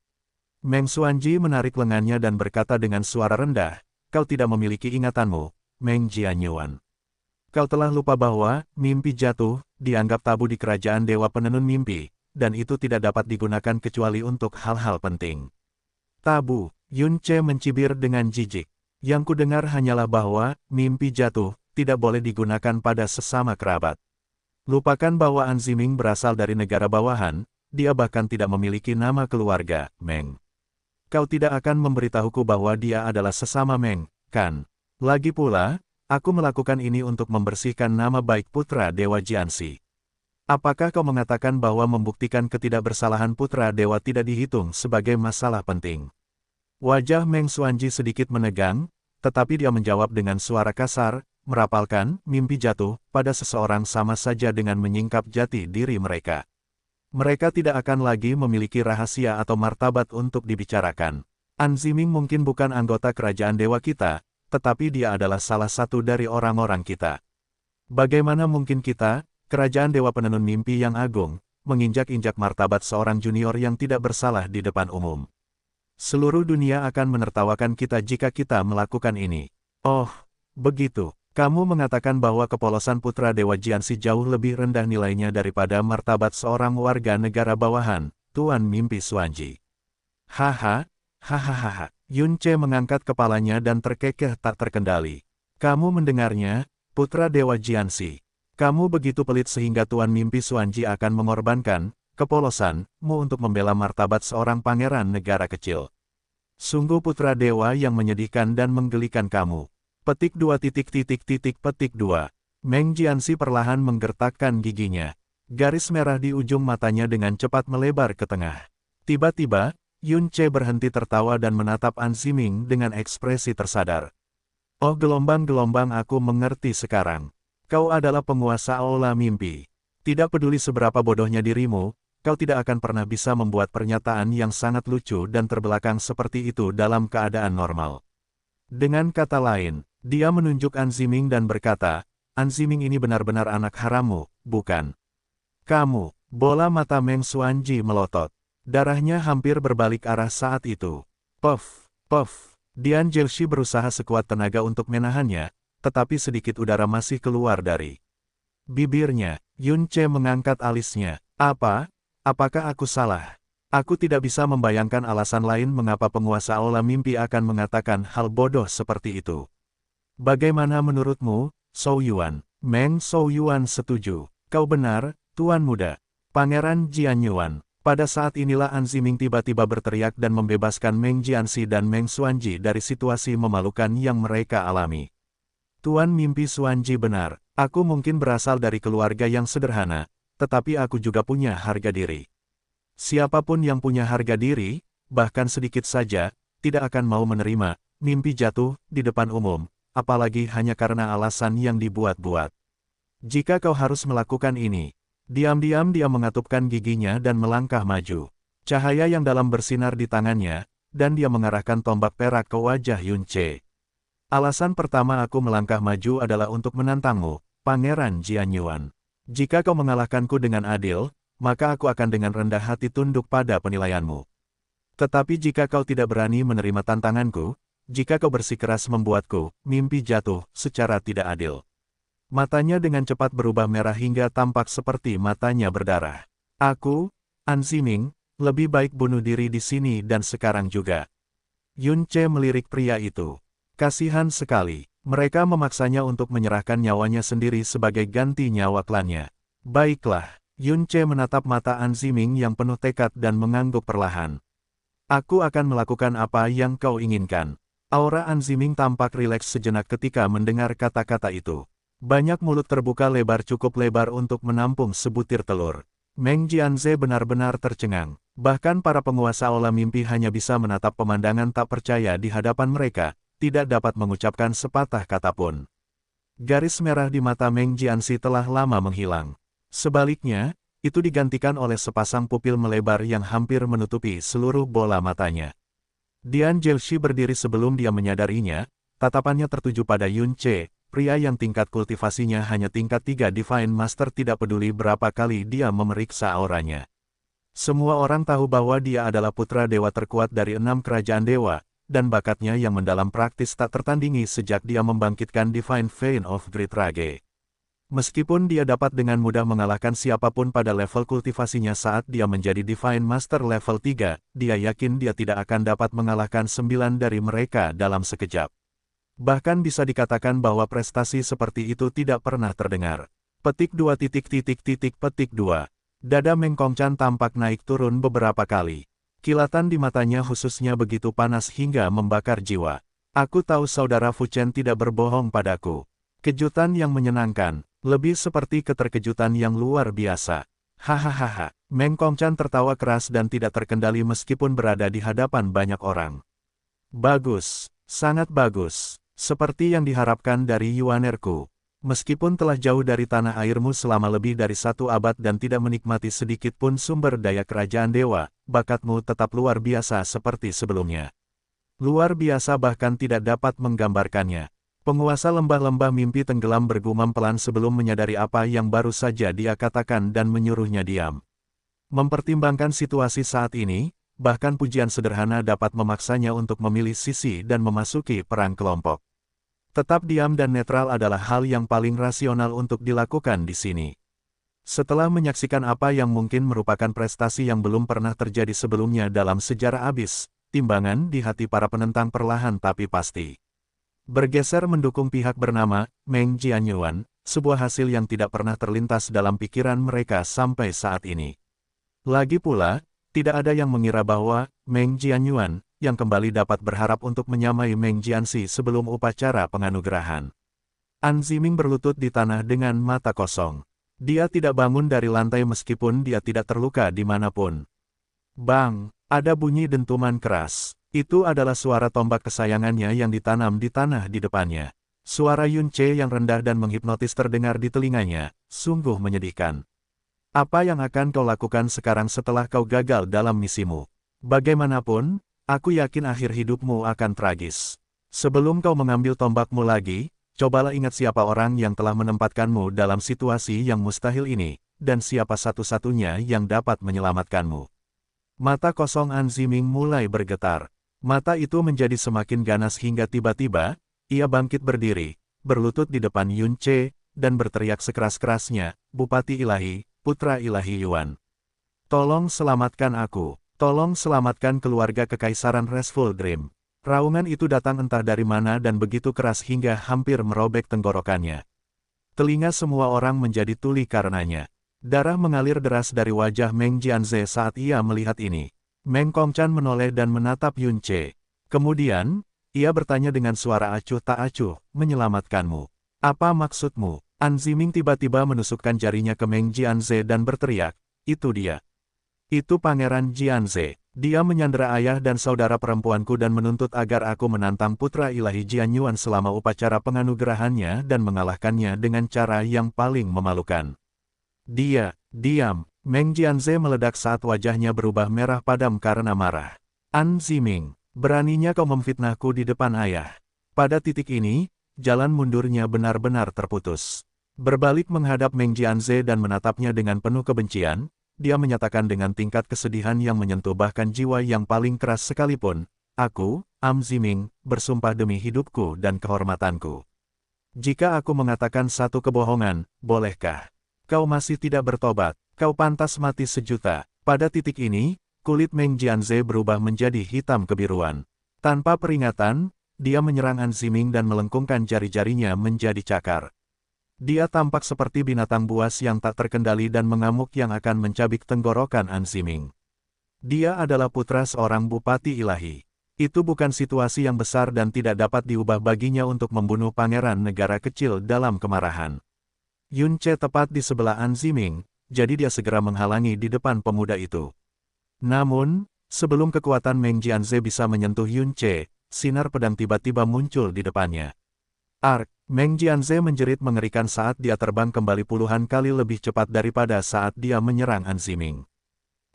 Meng Xuanji menarik lengannya dan berkata dengan suara rendah, kau tidak memiliki ingatanmu, Meng Jianyuan. Kau telah lupa bahwa, mimpi jatuh, dianggap tabu di kerajaan Dewa Penenun Mimpi, dan itu tidak dapat digunakan kecuali untuk hal-hal penting. Tabu, Yun Ce mencibir dengan jijik. Yang kudengar hanyalah bahwa, mimpi jatuh, tidak boleh digunakan pada sesama kerabat. Lupakan bahwa An Ziming berasal dari negara bawahan, dia bahkan tidak memiliki nama keluarga, Meng. Kau tidak akan memberitahuku bahwa dia adalah sesama Meng, kan? Lagi pula, aku melakukan ini untuk membersihkan nama baik putra Dewa Jianxi. Apakah kau mengatakan bahwa membuktikan ketidakbersalahan putra dewa tidak dihitung sebagai masalah penting? Wajah Meng Xuanji sedikit menegang, tetapi dia menjawab dengan suara kasar, merapalkan, mimpi jatuh, pada seseorang sama saja dengan menyingkap jati diri mereka. Mereka tidak akan lagi memiliki rahasia atau martabat untuk dibicarakan. An Ziming mungkin bukan anggota kerajaan dewa kita, tetapi dia adalah salah satu dari orang-orang kita. Bagaimana mungkin kita, kerajaan Dewa Penenun Mimpi yang agung, menginjak-injak martabat seorang junior yang tidak bersalah di depan umum? Seluruh dunia akan menertawakan kita jika kita melakukan ini. Oh, begitu. Kamu mengatakan bahwa kepolosan putra Dewa Jianxi jauh lebih rendah nilainya daripada martabat seorang warga negara bawahan, Tuan Mimpi Xuanji. Haha, hahaha. Yun Ce mengangkat kepalanya dan terkekeh tak terkendali. Kamu mendengarnya, putra Dewa Jianxi. Kamu begitu pelit sehingga Tuan Mimpi Xuanji akan mengorbankan kepolosanmu untuk membela martabat seorang pangeran negara kecil. Sungguh putra dewa yang menyedihkan dan menggelikan kamu. Petik 2 petik 2. Meng Jianxi perlahan menggertakkan giginya. Garis merah di ujung matanya dengan cepat melebar ke tengah. Tiba-tiba, Yun Ce berhenti tertawa dan menatap An Ziming dengan ekspresi tersadar. Oh gelombang-gelombang, aku mengerti sekarang. Kau adalah penguasa aula mimpi. Tidak peduli seberapa bodohnya dirimu, kau tidak akan pernah bisa membuat pernyataan yang sangat lucu dan terbelakang seperti itu dalam keadaan normal. Dengan kata lain, dia menunjuk An Ziming dan berkata, An Ziming ini benar-benar anak harammu, bukan? Kamu, bola mata Meng Xuanji melotot. Darahnya hampir berbalik arah saat itu. Puff, puff. Dian Jelshi berusaha sekuat tenaga untuk menahannya, tetapi sedikit udara masih keluar dari bibirnya. Yun Ce mengangkat alisnya. Apakah aku salah? Aku tidak bisa membayangkan alasan lain mengapa penguasa aula mimpi akan mengatakan hal bodoh seperti itu. Bagaimana menurutmu, Zhou Yuan? Meng Zhou Yuan setuju. Kau benar, Tuan Muda. Pangeran Jian Yuan. Pada saat inilah An Ziming tiba-tiba berteriak dan membebaskan Meng Jianxi dan Meng Xuanji dari situasi memalukan yang mereka alami. Tuan Mimpi Xuanji benar, aku mungkin berasal dari keluarga yang sederhana, tetapi aku juga punya harga diri. Siapapun yang punya harga diri, bahkan sedikit saja, tidak akan mau menerima mimpi jatuh di depan umum, apalagi hanya karena alasan yang dibuat-buat. Jika kau harus melakukan ini, diam-diam dia mengatupkan giginya dan melangkah maju. Cahaya yang dalam bersinar di tangannya, dan dia mengarahkan tombak perak ke wajah Yun Ce. Alasan pertama aku melangkah maju adalah untuk menantangmu, Pangeran Jian Yuan. Jika kau mengalahkanku dengan adil, maka aku akan dengan rendah hati tunduk pada penilaianmu. Tetapi jika kau tidak berani menerima tantanganku, jika kau bersikeras membuatku mimpi jatuh secara tidak adil. Matanya dengan cepat berubah merah hingga tampak seperti matanya berdarah. Aku, An Ziming, lebih baik bunuh diri di sini dan sekarang juga. Yun Ce melirik pria itu. Kasihan sekali, mereka memaksanya untuk menyerahkan nyawanya sendiri sebagai ganti nyawa klannya. Baiklah, Yun Ce menatap mata An Ziming yang penuh tekad dan mengangguk perlahan. Aku akan melakukan apa yang kau inginkan. Aura An Ziming tampak rileks sejenak ketika mendengar kata-kata itu. Banyak mulut terbuka lebar cukup lebar untuk menampung sebutir telur. Meng Jianze benar-benar tercengang. Bahkan para penguasa aula mimpi hanya bisa menatap pemandangan tak percaya di hadapan mereka, tidak dapat mengucapkan sepatah kata pun. Garis merah di mata Meng Jianxi telah lama menghilang. Sebaliknya, itu digantikan oleh sepasang pupil melebar yang hampir menutupi seluruh bola matanya. Dian Jelshi berdiri sebelum dia menyadarinya, tatapannya tertuju pada Yun Ce. Pria yang tingkat kultivasinya hanya tingkat 3 Divine Master tidak peduli berapa kali dia memeriksa auranya. Semua orang tahu bahwa dia adalah putra dewa terkuat dari 6 kerajaan dewa, dan bakatnya yang mendalam praktis tak tertandingi sejak dia membangkitkan Divine Vein of Great Rage. Meskipun dia dapat dengan mudah mengalahkan siapapun pada level kultivasinya saat dia menjadi Divine Master level 3, dia yakin dia tidak akan dapat mengalahkan 9 dari mereka dalam sekejap. Bahkan bisa dikatakan bahwa prestasi seperti itu tidak pernah terdengar. Petik 2 petik 2. Dada Meng Kongchan tampak naik turun beberapa kali. Kilatan di matanya khususnya begitu panas hingga membakar jiwa. Aku tahu saudara Fu Chen tidak berbohong padaku. Kejutan yang menyenangkan, lebih seperti keterkejutan yang luar biasa. Hahaha. Meng Kongchan tertawa keras dan tidak terkendali meskipun berada di hadapan banyak orang. Bagus, sangat bagus. Seperti yang diharapkan dari Yuanerku. Meskipun telah jauh dari tanah airmu selama lebih dari 1 abad dan tidak menikmati sedikit pun sumber daya kerajaan dewa, bakatmu tetap luar biasa seperti sebelumnya. Luar biasa bahkan tidak dapat menggambarkannya. Penguasa lembah-lembah mimpi tenggelam bergumam pelan sebelum menyadari apa yang baru saja dia katakan dan menyuruhnya diam. Mempertimbangkan situasi saat ini, bahkan pujian sederhana dapat memaksanya untuk memilih sisi dan memasuki perang kelompok. Tetap diam dan netral adalah hal yang paling rasional untuk dilakukan di sini. Setelah menyaksikan apa yang mungkin merupakan prestasi yang belum pernah terjadi sebelumnya dalam sejarah Abyss, timbangan di hati para penentang perlahan tapi pasti bergeser mendukung pihak bernama Meng Jianyuan, sebuah hasil yang tidak pernah terlintas dalam pikiran mereka sampai saat ini. Lagi pula, tidak ada yang mengira bahwa Meng Jianyuan yang kembali dapat berharap untuk menyamai Meng Jianxi sebelum upacara penganugerahan. An Ziming berlutut di tanah dengan mata kosong. Dia tidak bangun dari lantai meskipun dia tidak terluka dimanapun. Bang! Ada bunyi dentuman keras. Itu adalah suara tombak kesayangannya yang ditanam di tanah di depannya. Suara Yun Che yang rendah dan menghipnotis terdengar di telinganya, sungguh menyedihkan. Apa yang akan kau lakukan sekarang setelah kau gagal dalam misimu? Bagaimanapun, aku yakin akhir hidupmu akan tragis. Sebelum kau mengambil tombakmu lagi, cobalah ingat siapa orang yang telah menempatkanmu dalam situasi yang mustahil ini, dan siapa satu-satunya yang dapat menyelamatkanmu. Mata kosong An Ziming mulai bergetar. Mata itu menjadi semakin ganas hingga tiba-tiba, ia bangkit berdiri, berlutut di depan Yun Che, dan berteriak sekeras-kerasnya, "Bupati Ilahi, Putra Ilahi Yuan. Tolong selamatkan aku. Tolong selamatkan keluarga Kekaisaran Restful Dream." Raungan itu datang entah dari mana dan begitu keras hingga hampir merobek tenggorokannya. Telinga semua orang menjadi tuli karenanya. Darah mengalir deras dari wajah Meng Jianze saat ia melihat ini. Meng Kongchan menoleh dan menatap Yun Che. Kemudian, ia bertanya dengan suara acuh tak acuh, "Menyelamatkanmu. Apa maksudmu?" An Ziming tiba-tiba menusukkan jarinya ke Meng Jianze dan berteriak, "Itu dia. Itu Pangeran Jianze. Dia menyandera ayah dan saudara perempuanku dan menuntut agar aku menantang Putra Ilahi Jianyuan selama upacara penganugerahannya dan mengalahkannya dengan cara yang paling memalukan." Diam. Meng Jianze meledak saat wajahnya berubah merah padam karena marah. "An Ziming, beraninya kau memfitnahku di depan ayah." Pada titik ini, jalan mundurnya benar-benar terputus. Berbalik menghadap Meng Jianze dan menatapnya dengan penuh kebencian, dia menyatakan dengan tingkat kesedihan yang menyentuh bahkan jiwa yang paling keras sekalipun, "Aku, An Ziming, bersumpah demi hidupku dan kehormatanku. Jika aku mengatakan satu kebohongan, bolehkah kau masih tidak bertobat? Kau pantas mati sejuta." Pada titik ini, kulit Meng Jianze berubah menjadi hitam kebiruan. Tanpa peringatan, dia menyerang An Ziming dan melengkungkan jari-jarinya menjadi cakar. Dia tampak seperti binatang buas yang tak terkendali dan mengamuk yang akan mencabik tenggorokan An Ziming. Dia adalah putra seorang bupati ilahi. Itu bukan situasi yang besar dan tidak dapat diubah baginya untuk membunuh pangeran negara kecil dalam kemarahan. Yun Che tepat di sebelah An Ziming, jadi dia segera menghalangi di depan pemuda itu. Namun, sebelum kekuatan Meng Jianze bisa menyentuh Yun Che, sinar pedang tiba-tiba muncul di depannya. Ark! Meng Jianze menjerit mengerikan saat dia terbang kembali puluhan kali lebih cepat daripada saat dia menyerang An Ziming.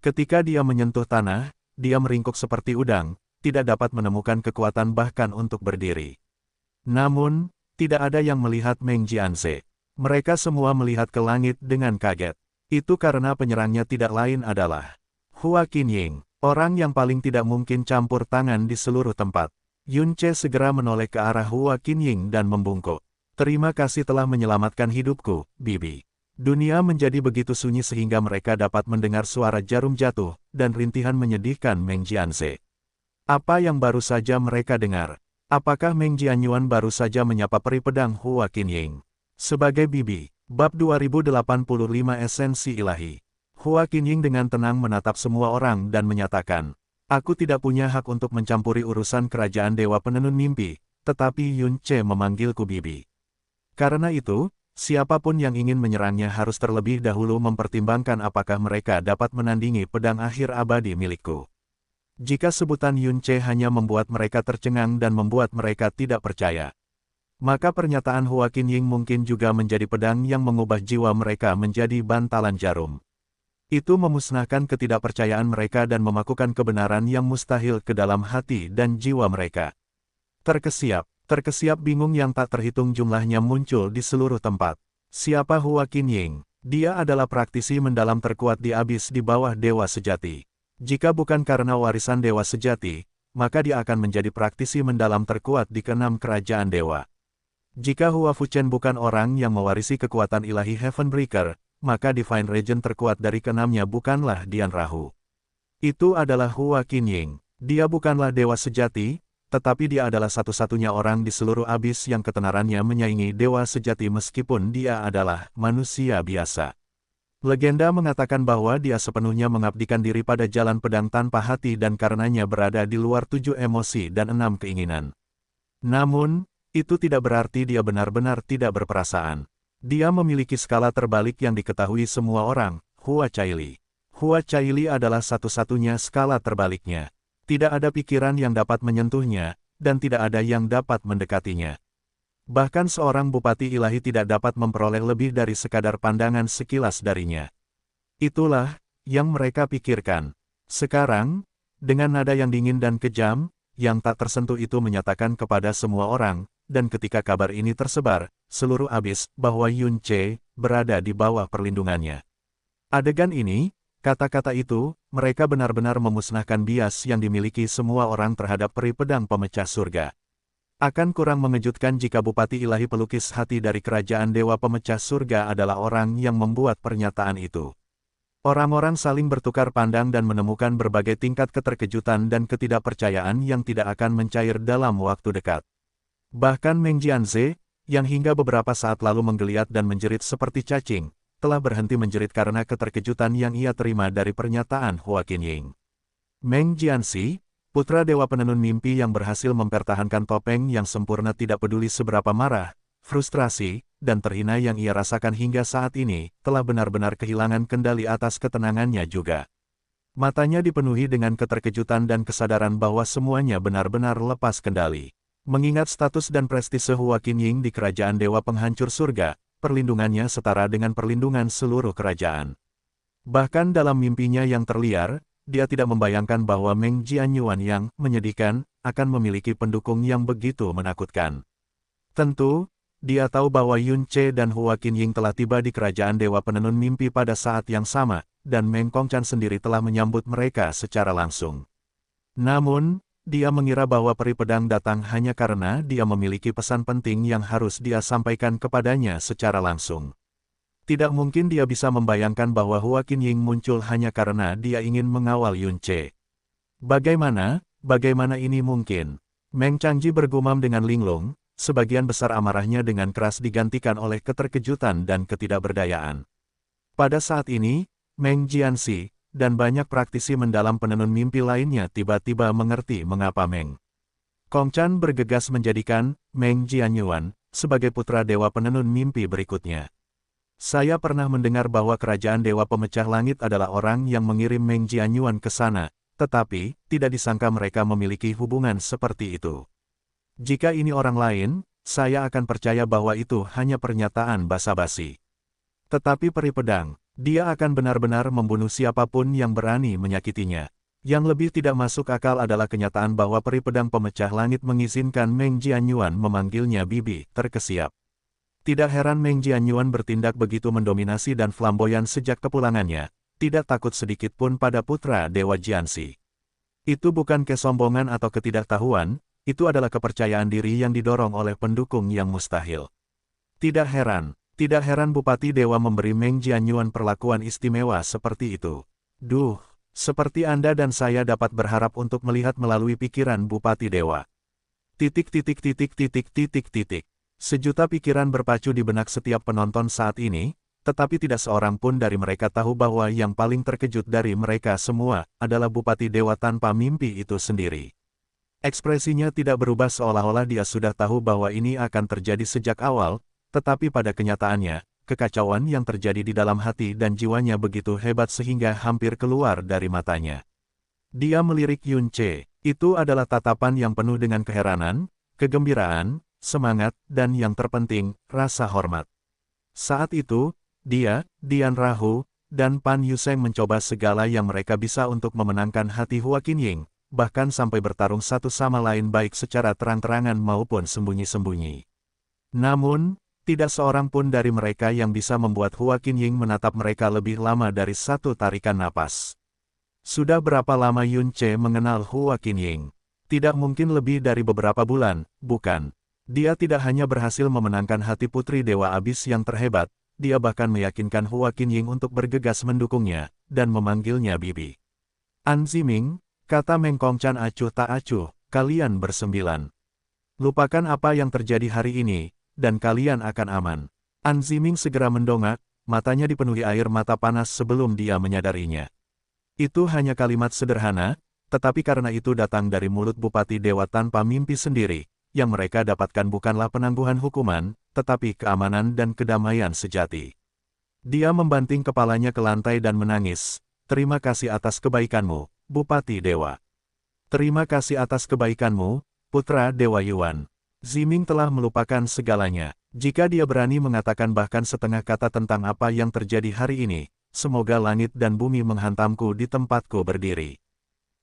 Ketika dia menyentuh tanah, dia meringkuk seperti udang, tidak dapat menemukan kekuatan bahkan untuk berdiri. Namun, tidak ada yang melihat Meng Jianze. Mereka semua melihat ke langit dengan kaget. Itu karena penyerangnya tidak lain adalah Hua Qinying, orang yang paling tidak mungkin campur tangan di seluruh tempat. Yun Che segera menoleh ke arah Hua Qinying dan membungkuk. "Terima kasih telah menyelamatkan hidupku, Bibi." Dunia menjadi begitu sunyi sehingga mereka dapat mendengar suara jarum jatuh dan rintihan menyedihkan Meng Jianze. Apa yang baru saja mereka dengar? Apakah Meng Jianyuan baru saja menyapa peri pedang Hua Qinying? Sebagai bibi, bab 2085 Esensi Ilahi. Hua Qinying dengan tenang menatap semua orang dan menyatakan, "Aku tidak punya hak untuk mencampuri urusan kerajaan Dewa Penenun Mimpi, tetapi Yun Che memanggilku bibi. Karena itu, siapapun yang ingin menyerangnya harus terlebih dahulu mempertimbangkan apakah mereka dapat menandingi pedang akhir abadi milikku. Jika sebutan Yun Che hanya membuat mereka tercengang dan membuat mereka tidak percaya, maka pernyataan Hua Qinying mungkin juga menjadi pedang yang mengubah jiwa mereka menjadi bantalan jarum. Itu memusnahkan ketidakpercayaan mereka dan memakukan kebenaran yang mustahil ke dalam hati dan jiwa mereka." Terkesiap bingung yang tak terhitung jumlahnya muncul di seluruh tempat. Siapa Hua Qinying? Dia adalah praktisi mendalam terkuat di abis di bawah Dewa Sejati. Jika bukan karena warisan Dewa Sejati, maka dia akan menjadi praktisi mendalam terkuat di keenam kerajaan dewa. Jika Hua Fuchen bukan orang yang mewarisi kekuatan ilahi Heavenbreaker, maka Divine Regent terkuat dari keenamnya bukanlah Dian Rahu. Itu adalah Hua Qinying. Dia bukanlah dewa sejati, tetapi dia adalah satu-satunya orang di seluruh abis yang ketenarannya menyaingi dewa sejati meskipun dia adalah manusia biasa. Legenda mengatakan bahwa dia sepenuhnya mengabdikan diri pada jalan pedang tanpa hati dan karenanya berada di luar 7 emosi dan 6 keinginan. Namun, itu tidak berarti dia benar-benar tidak berperasaan. Dia memiliki skala terbalik yang diketahui semua orang, Hua Caili. Hua Caili adalah satu-satunya skala terbaliknya. Tidak ada pikiran yang dapat menyentuhnya, dan tidak ada yang dapat mendekatinya. Bahkan seorang bupati ilahi tidak dapat memperoleh lebih dari sekadar pandangan sekilas darinya. Itulah yang mereka pikirkan. Sekarang, dengan nada yang dingin dan kejam, yang tak tersentuh itu menyatakan kepada semua orang, dan ketika kabar ini tersebar, seluruh abis, bahwa Yun Ce berada di bawah perlindungannya. Adegan ini, kata-kata itu, mereka benar-benar memusnahkan bias yang dimiliki semua orang terhadap peri pedang pemecah surga. Akan kurang mengejutkan jika Bupati Ilahi Pelukis Hati dari Kerajaan Dewa Pemecah Surga adalah orang yang membuat pernyataan itu. Orang-orang saling bertukar pandang dan menemukan berbagai tingkat keterkejutan dan ketidakpercayaan yang tidak akan mencair dalam waktu dekat. Bahkan Meng Jianze, yang hingga beberapa saat lalu menggeliat dan menjerit seperti cacing, telah berhenti menjerit karena keterkejutan yang ia terima dari pernyataan Hua Qinying. Meng Jianxi, putra Dewa Penenun Mimpi yang berhasil mempertahankan topeng yang sempurna tidak peduli seberapa marah, frustrasi, dan terhina yang ia rasakan hingga saat ini, telah benar-benar kehilangan kendali atas ketenangannya juga. Matanya dipenuhi dengan keterkejutan dan kesadaran bahwa semuanya benar-benar lepas kendali. Mengingat status dan prestise Hua Qinying di Kerajaan Dewa Penghancur Surga, perlindungannya setara dengan perlindungan seluruh kerajaan. Bahkan dalam mimpinya yang terliar, dia tidak membayangkan bahwa Meng Jianyuan yang menyedihkan akan memiliki pendukung yang begitu menakutkan. Tentu, dia tahu bahwa Yun Ce dan Hua Qinying telah tiba di Kerajaan Dewa Penenun Mimpi pada saat yang sama, dan Meng Kongchan sendiri telah menyambut mereka secara langsung. Namun, dia mengira bahwa peri pedang datang hanya karena dia memiliki pesan penting yang harus dia sampaikan kepadanya secara langsung. Tidak mungkin dia bisa membayangkan bahwa Hua Qinying muncul hanya karena dia ingin mengawal Yun Ce. Bagaimana ini mungkin? Meng Changji bergumam dengan linglung, sebagian besar amarahnya dengan keras digantikan oleh keterkejutan dan ketidakberdayaan. Pada saat ini, Meng Jianxi, dan banyak praktisi mendalam penenun mimpi lainnya tiba-tiba mengerti mengapa Meng Kongchan bergegas menjadikan Meng Jianyuan sebagai putra Dewa Penenun Mimpi berikutnya. Saya pernah mendengar bahwa Kerajaan Dewa Pemecah Langit adalah orang yang mengirim Meng Jianyuan ke sana, tetapi tidak disangka mereka memiliki hubungan seperti itu. Jika ini orang lain, saya akan percaya bahwa itu hanya pernyataan basa-basi. Tetapi peri pedang, dia akan benar-benar membunuh siapapun yang berani menyakitinya. Yang lebih tidak masuk akal adalah kenyataan bahwa peri pedang pemecah langit mengizinkan Meng Jianyuan memanggilnya bibi, terkesiap. Tidak heran Meng Jianyuan bertindak begitu mendominasi dan flamboyan sejak kepulangannya, tidak takut sedikit pun pada putra Dewa Jianxi. Itu bukan kesombongan atau ketidaktahuan, itu adalah kepercayaan diri yang didorong oleh pendukung yang mustahil. Tidak heran Bupati Dewa memberi Meng Jianyuan perlakuan istimewa seperti itu. Duh, seperti Anda dan saya dapat berharap untuk melihat melalui pikiran Bupati Dewa. Sejuta pikiran berpacu di benak setiap penonton saat ini, tetapi tidak seorang pun dari mereka tahu bahwa yang paling terkejut dari mereka semua adalah Bupati Dewa tanpa mimpi itu sendiri. Ekspresinya tidak berubah seolah-olah dia sudah tahu bahwa ini akan terjadi sejak awal, tetapi pada kenyataannya, kekacauan yang terjadi di dalam hati dan jiwanya begitu hebat sehingga hampir keluar dari matanya. Dia melirik Yun Ce, itu adalah tatapan yang penuh dengan keheranan, kegembiraan, semangat, dan yang terpenting, rasa hormat. Saat itu, dia, Dian Rahu, dan Pan Yuseng mencoba segala yang mereka bisa untuk memenangkan hati Hua Qinying, bahkan sampai bertarung satu sama lain baik secara terang-terangan maupun sembunyi-sembunyi. Namun, tidak seorang pun dari mereka yang bisa membuat Hua Qinying menatap mereka lebih lama dari satu tarikan napas. Sudah berapa lama Yun Ce mengenal Hua Qinying? Tidak mungkin lebih dari beberapa bulan, bukan? Dia tidak hanya berhasil memenangkan hati putri Dewa Abis yang terhebat, dia bahkan meyakinkan Hua Qinying untuk bergegas mendukungnya, dan memanggilnya bibi. An Ziming, Kata Meng Kongchan acuh tak acuh, kalian bersembilan. Lupakan apa yang terjadi hari ini, dan kalian akan aman. An Ziming segera mendongak, matanya dipenuhi air mata panas sebelum dia menyadarinya. Itu hanya kalimat sederhana, tetapi karena itu datang dari mulut Bupati Dewa tanpa mimpi sendiri, yang mereka dapatkan bukanlah penangguhan hukuman, tetapi keamanan dan kedamaian sejati. Dia membanting kepalanya ke lantai dan menangis. Terima kasih atas kebaikanmu, Bupati Dewa. Terima kasih atas kebaikanmu, Putra Dewa Yuan. Ziming telah melupakan segalanya. Jika dia berani mengatakan bahkan setengah kata tentang apa yang terjadi hari ini, semoga langit dan bumi menghantamku di tempatku berdiri.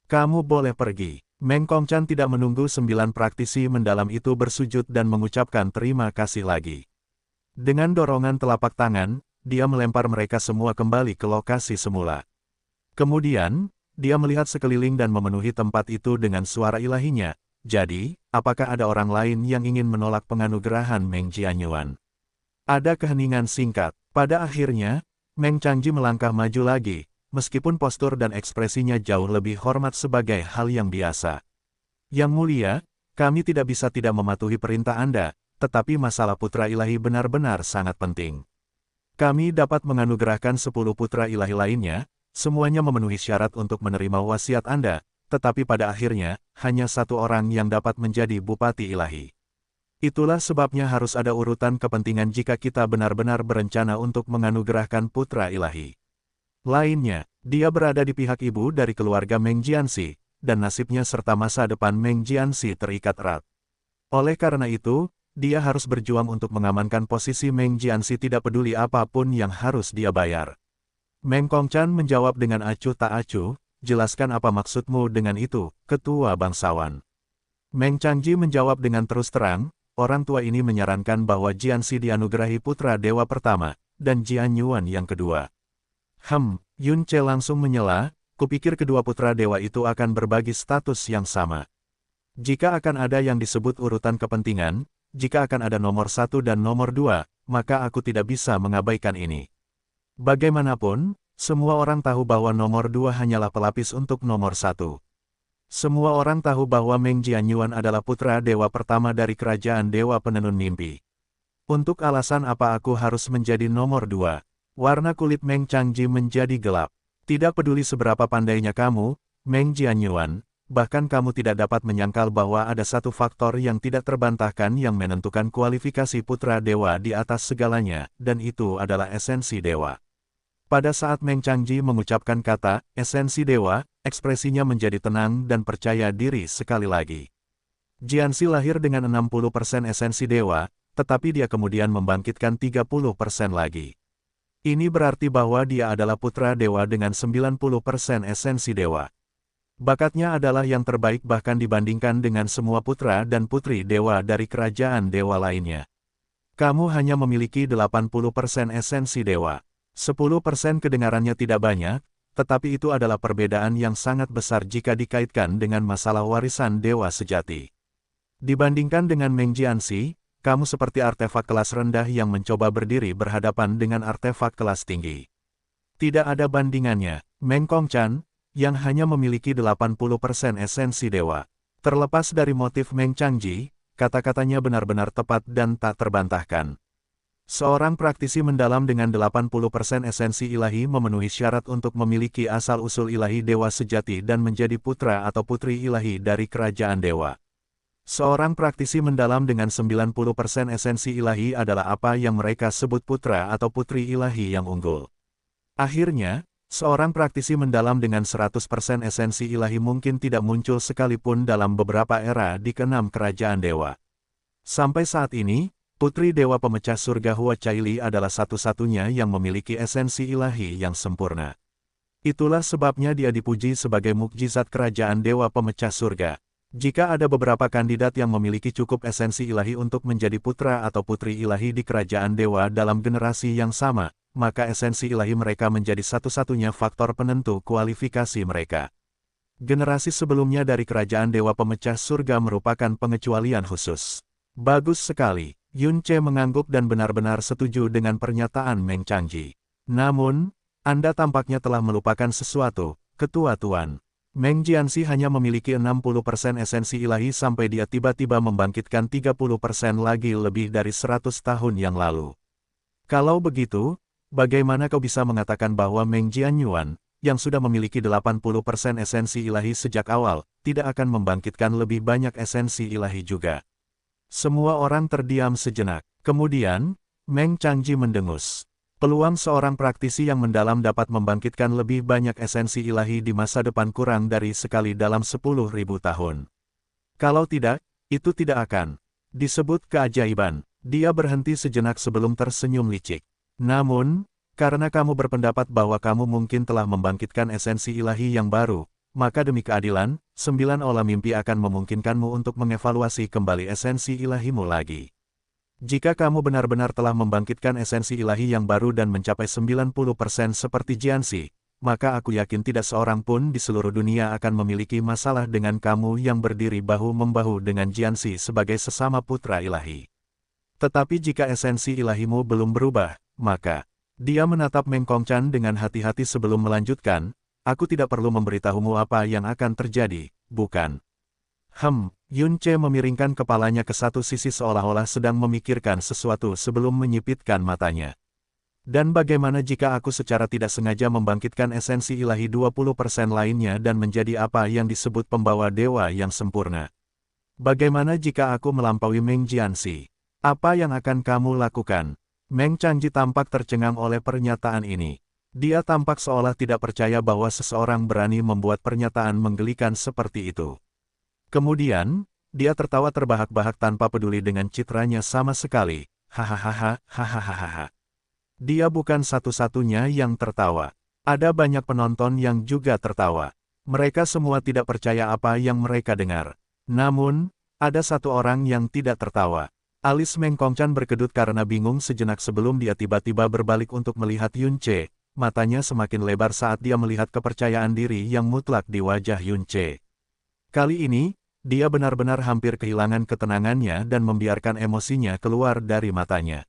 Kamu boleh pergi. Meng Kongchan tidak menunggu 9 praktisi mendalam itu bersujud dan mengucapkan terima kasih lagi. Dengan dorongan telapak tangan, dia melempar mereka semua kembali ke lokasi semula. Kemudian, dia melihat sekeliling dan memenuhi tempat itu dengan suara ilahinya. Jadi, apakah ada orang lain yang ingin menolak penganugerahan Meng Jianyuan? Ada keheningan singkat. Pada akhirnya, Meng Changji melangkah maju lagi, meskipun postur dan ekspresinya jauh lebih hormat sebagai hal yang biasa. Yang mulia, kami tidak bisa tidak mematuhi perintah Anda, tetapi masalah putra ilahi benar-benar sangat penting. Kami dapat menganugerahkan 10 putra ilahi lainnya, semuanya memenuhi syarat untuk menerima wasiat Anda, tetapi pada akhirnya, hanya satu orang yang dapat menjadi Bupati Ilahi. Itulah sebabnya harus ada urutan kepentingan jika kita benar-benar berencana untuk menganugerahkan putra ilahi. Lainnya, dia berada di pihak ibu dari keluarga Meng Jianxi, dan nasibnya serta masa depan Meng Jianxi terikat erat. Oleh karena itu, dia harus berjuang untuk mengamankan posisi Meng Jianxi tidak peduli apapun yang harus dia bayar. Meng Kongchan menjawab dengan acuh tak acuh, jelaskan apa maksudmu dengan itu, ketua bangsawan. Meng Changji menjawab dengan terus terang, orang tua ini menyarankan bahwa Jianxi dianugerahi putra dewa pertama, dan Jian Yuan yang kedua. Yun Ce langsung menyela, kupikir kedua putra dewa itu akan berbagi status yang sama. Jika akan ada yang disebut urutan kepentingan, jika akan ada nomor 1 dan nomor 2, maka aku tidak bisa mengabaikan ini. Bagaimanapun, semua orang tahu bahwa nomor 2 hanyalah pelapis untuk nomor 1. Semua orang tahu bahwa Meng Jianyuan adalah putra dewa pertama dari kerajaan dewa penenun mimpi. Untuk alasan apa aku harus menjadi nomor 2? Warna kulit Meng Changji menjadi gelap. Tidak peduli seberapa pandainya kamu, Meng Jianyuan, bahkan kamu tidak dapat menyangkal bahwa ada satu faktor yang tidak terbantahkan yang menentukan kualifikasi putra dewa di atas segalanya, dan itu adalah esensi dewa. Pada saat Meng Changji mengucapkan kata, esensi dewa, ekspresinya menjadi tenang dan percaya diri sekali lagi. Jianxi lahir dengan 60% esensi dewa, tetapi dia kemudian membangkitkan 30% lagi. Ini berarti bahwa dia adalah putra dewa dengan 90% esensi dewa. Bakatnya adalah yang terbaik bahkan dibandingkan dengan semua putra dan putri dewa dari kerajaan dewa lainnya. Kamu hanya memiliki 80% esensi dewa. 10% kedengarannya tidak banyak, tetapi itu adalah perbedaan yang sangat besar jika dikaitkan dengan masalah warisan dewa sejati. Dibandingkan dengan Meng Jianxi, kamu seperti artefak kelas rendah yang mencoba berdiri berhadapan dengan artefak kelas tinggi. Tidak ada bandingannya, Meng Kongchan, yang hanya memiliki 80% esensi dewa. Terlepas dari motif Meng Changji, kata-katanya benar-benar tepat dan tak terbantahkan. Seorang praktisi mendalam dengan 80% esensi ilahi memenuhi syarat untuk memiliki asal-usul ilahi dewa sejati dan menjadi putra atau putri ilahi dari kerajaan dewa. Seorang praktisi mendalam dengan 90% esensi ilahi adalah apa yang mereka sebut putra atau putri ilahi yang unggul. Akhirnya, seorang praktisi mendalam dengan 100% esensi ilahi mungkin tidak muncul sekalipun dalam beberapa era di keenam kerajaan dewa. Sampai saat ini, Putri Dewa Pemecah Surga Hua Caili adalah satu-satunya yang memiliki esensi ilahi yang sempurna. Itulah sebabnya dia dipuji sebagai mukjizat kerajaan Dewa Pemecah Surga. Jika ada beberapa kandidat yang memiliki cukup esensi ilahi untuk menjadi putra atau putri ilahi di kerajaan dewa dalam generasi yang sama, maka esensi ilahi mereka menjadi satu-satunya faktor penentu kualifikasi mereka. Generasi sebelumnya dari kerajaan Dewa Pemecah Surga merupakan pengecualian khusus. Bagus sekali. Yun Ce mengangguk dan benar-benar setuju dengan pernyataan Meng Changji. Namun, Anda tampaknya telah melupakan sesuatu, Ketua Tuan. Meng Jianxi hanya memiliki 60% esensi ilahi sampai dia tiba-tiba membangkitkan 30% lagi lebih dari 100 tahun yang lalu. Kalau begitu, bagaimana kau bisa mengatakan bahwa Meng Jianyuan, yang sudah memiliki 80% esensi ilahi sejak awal, tidak akan membangkitkan lebih banyak esensi ilahi juga? Semua orang terdiam sejenak. Kemudian, Meng Changji mendengus. Peluang seorang praktisi yang mendalam dapat membangkitkan lebih banyak esensi ilahi di masa depan kurang dari sekali dalam 10.000 tahun. Kalau tidak, itu tidak akan disebut keajaiban. Dia berhenti sejenak sebelum tersenyum licik. Namun, karena kamu berpendapat bahwa kamu mungkin telah membangkitkan esensi ilahi yang baru, maka demi keadilan, 9 olah mimpi akan memungkinkanmu untuk mengevaluasi kembali esensi ilahimu lagi. Jika kamu benar-benar telah membangkitkan esensi ilahi yang baru dan mencapai 90% seperti Jianxi, maka aku yakin tidak seorang pun di seluruh dunia akan memiliki masalah dengan kamu yang berdiri bahu-membahu dengan Jianxi sebagai sesama putra ilahi. Tetapi jika esensi ilahimu belum berubah, maka dia menatap Meng Kongqan dengan hati-hati sebelum melanjutkan, aku tidak perlu memberitahumu apa yang akan terjadi, bukan? Yun Ce memiringkan kepalanya ke satu sisi seolah-olah sedang memikirkan sesuatu sebelum menyipitkan matanya. Dan bagaimana jika aku secara tidak sengaja membangkitkan esensi ilahi 20% lainnya dan menjadi apa yang disebut pembawa dewa yang sempurna? Bagaimana jika aku melampaui Meng Jianxi? Apa yang akan kamu lakukan? Meng Changji tampak tercengang oleh pernyataan ini. Dia tampak seolah tidak percaya bahwa seseorang berani membuat pernyataan menggelikan seperti itu. Kemudian, dia tertawa terbahak-bahak tanpa peduli dengan citranya sama sekali. Hahaha, hahaha. Dia bukan satu-satunya yang tertawa. Ada banyak penonton yang juga tertawa. Mereka semua tidak percaya apa yang mereka dengar. Namun, ada satu orang yang tidak tertawa. Alis Meng Kongqan berkedut karena bingung sejenak sebelum dia tiba-tiba berbalik untuk melihat Yun Ce. Matanya semakin lebar saat dia melihat kepercayaan diri yang mutlak di wajah Yun Ce. Kali ini, dia benar-benar hampir kehilangan ketenangannya dan membiarkan emosinya keluar dari matanya.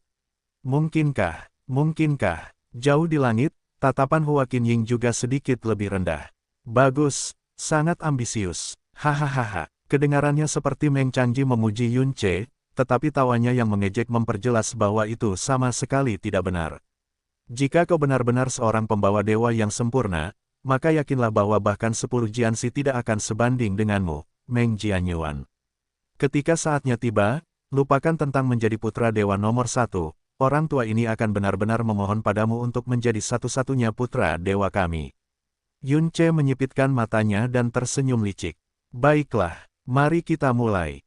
Mungkinkah, jauh di langit, tatapan Hua Qinying juga sedikit lebih rendah. Bagus, sangat ambisius. Hahaha. Kedengarannya seperti Meng Changji memuji Yun Ce, tetapi tawanya yang mengejek memperjelas bahwa itu sama sekali tidak benar. Jika kau benar-benar seorang pembawa dewa yang sempurna, maka yakinlah bahwa bahkan 10 Jianxi tidak akan sebanding denganmu, Meng Jianyuan. Ketika saatnya tiba, lupakan tentang menjadi putra dewa nomor 1, orang tua ini akan benar-benar memohon padamu untuk menjadi satu-satunya putra dewa kami. Yun Ce menyipitkan matanya dan tersenyum licik. Baiklah, mari kita mulai.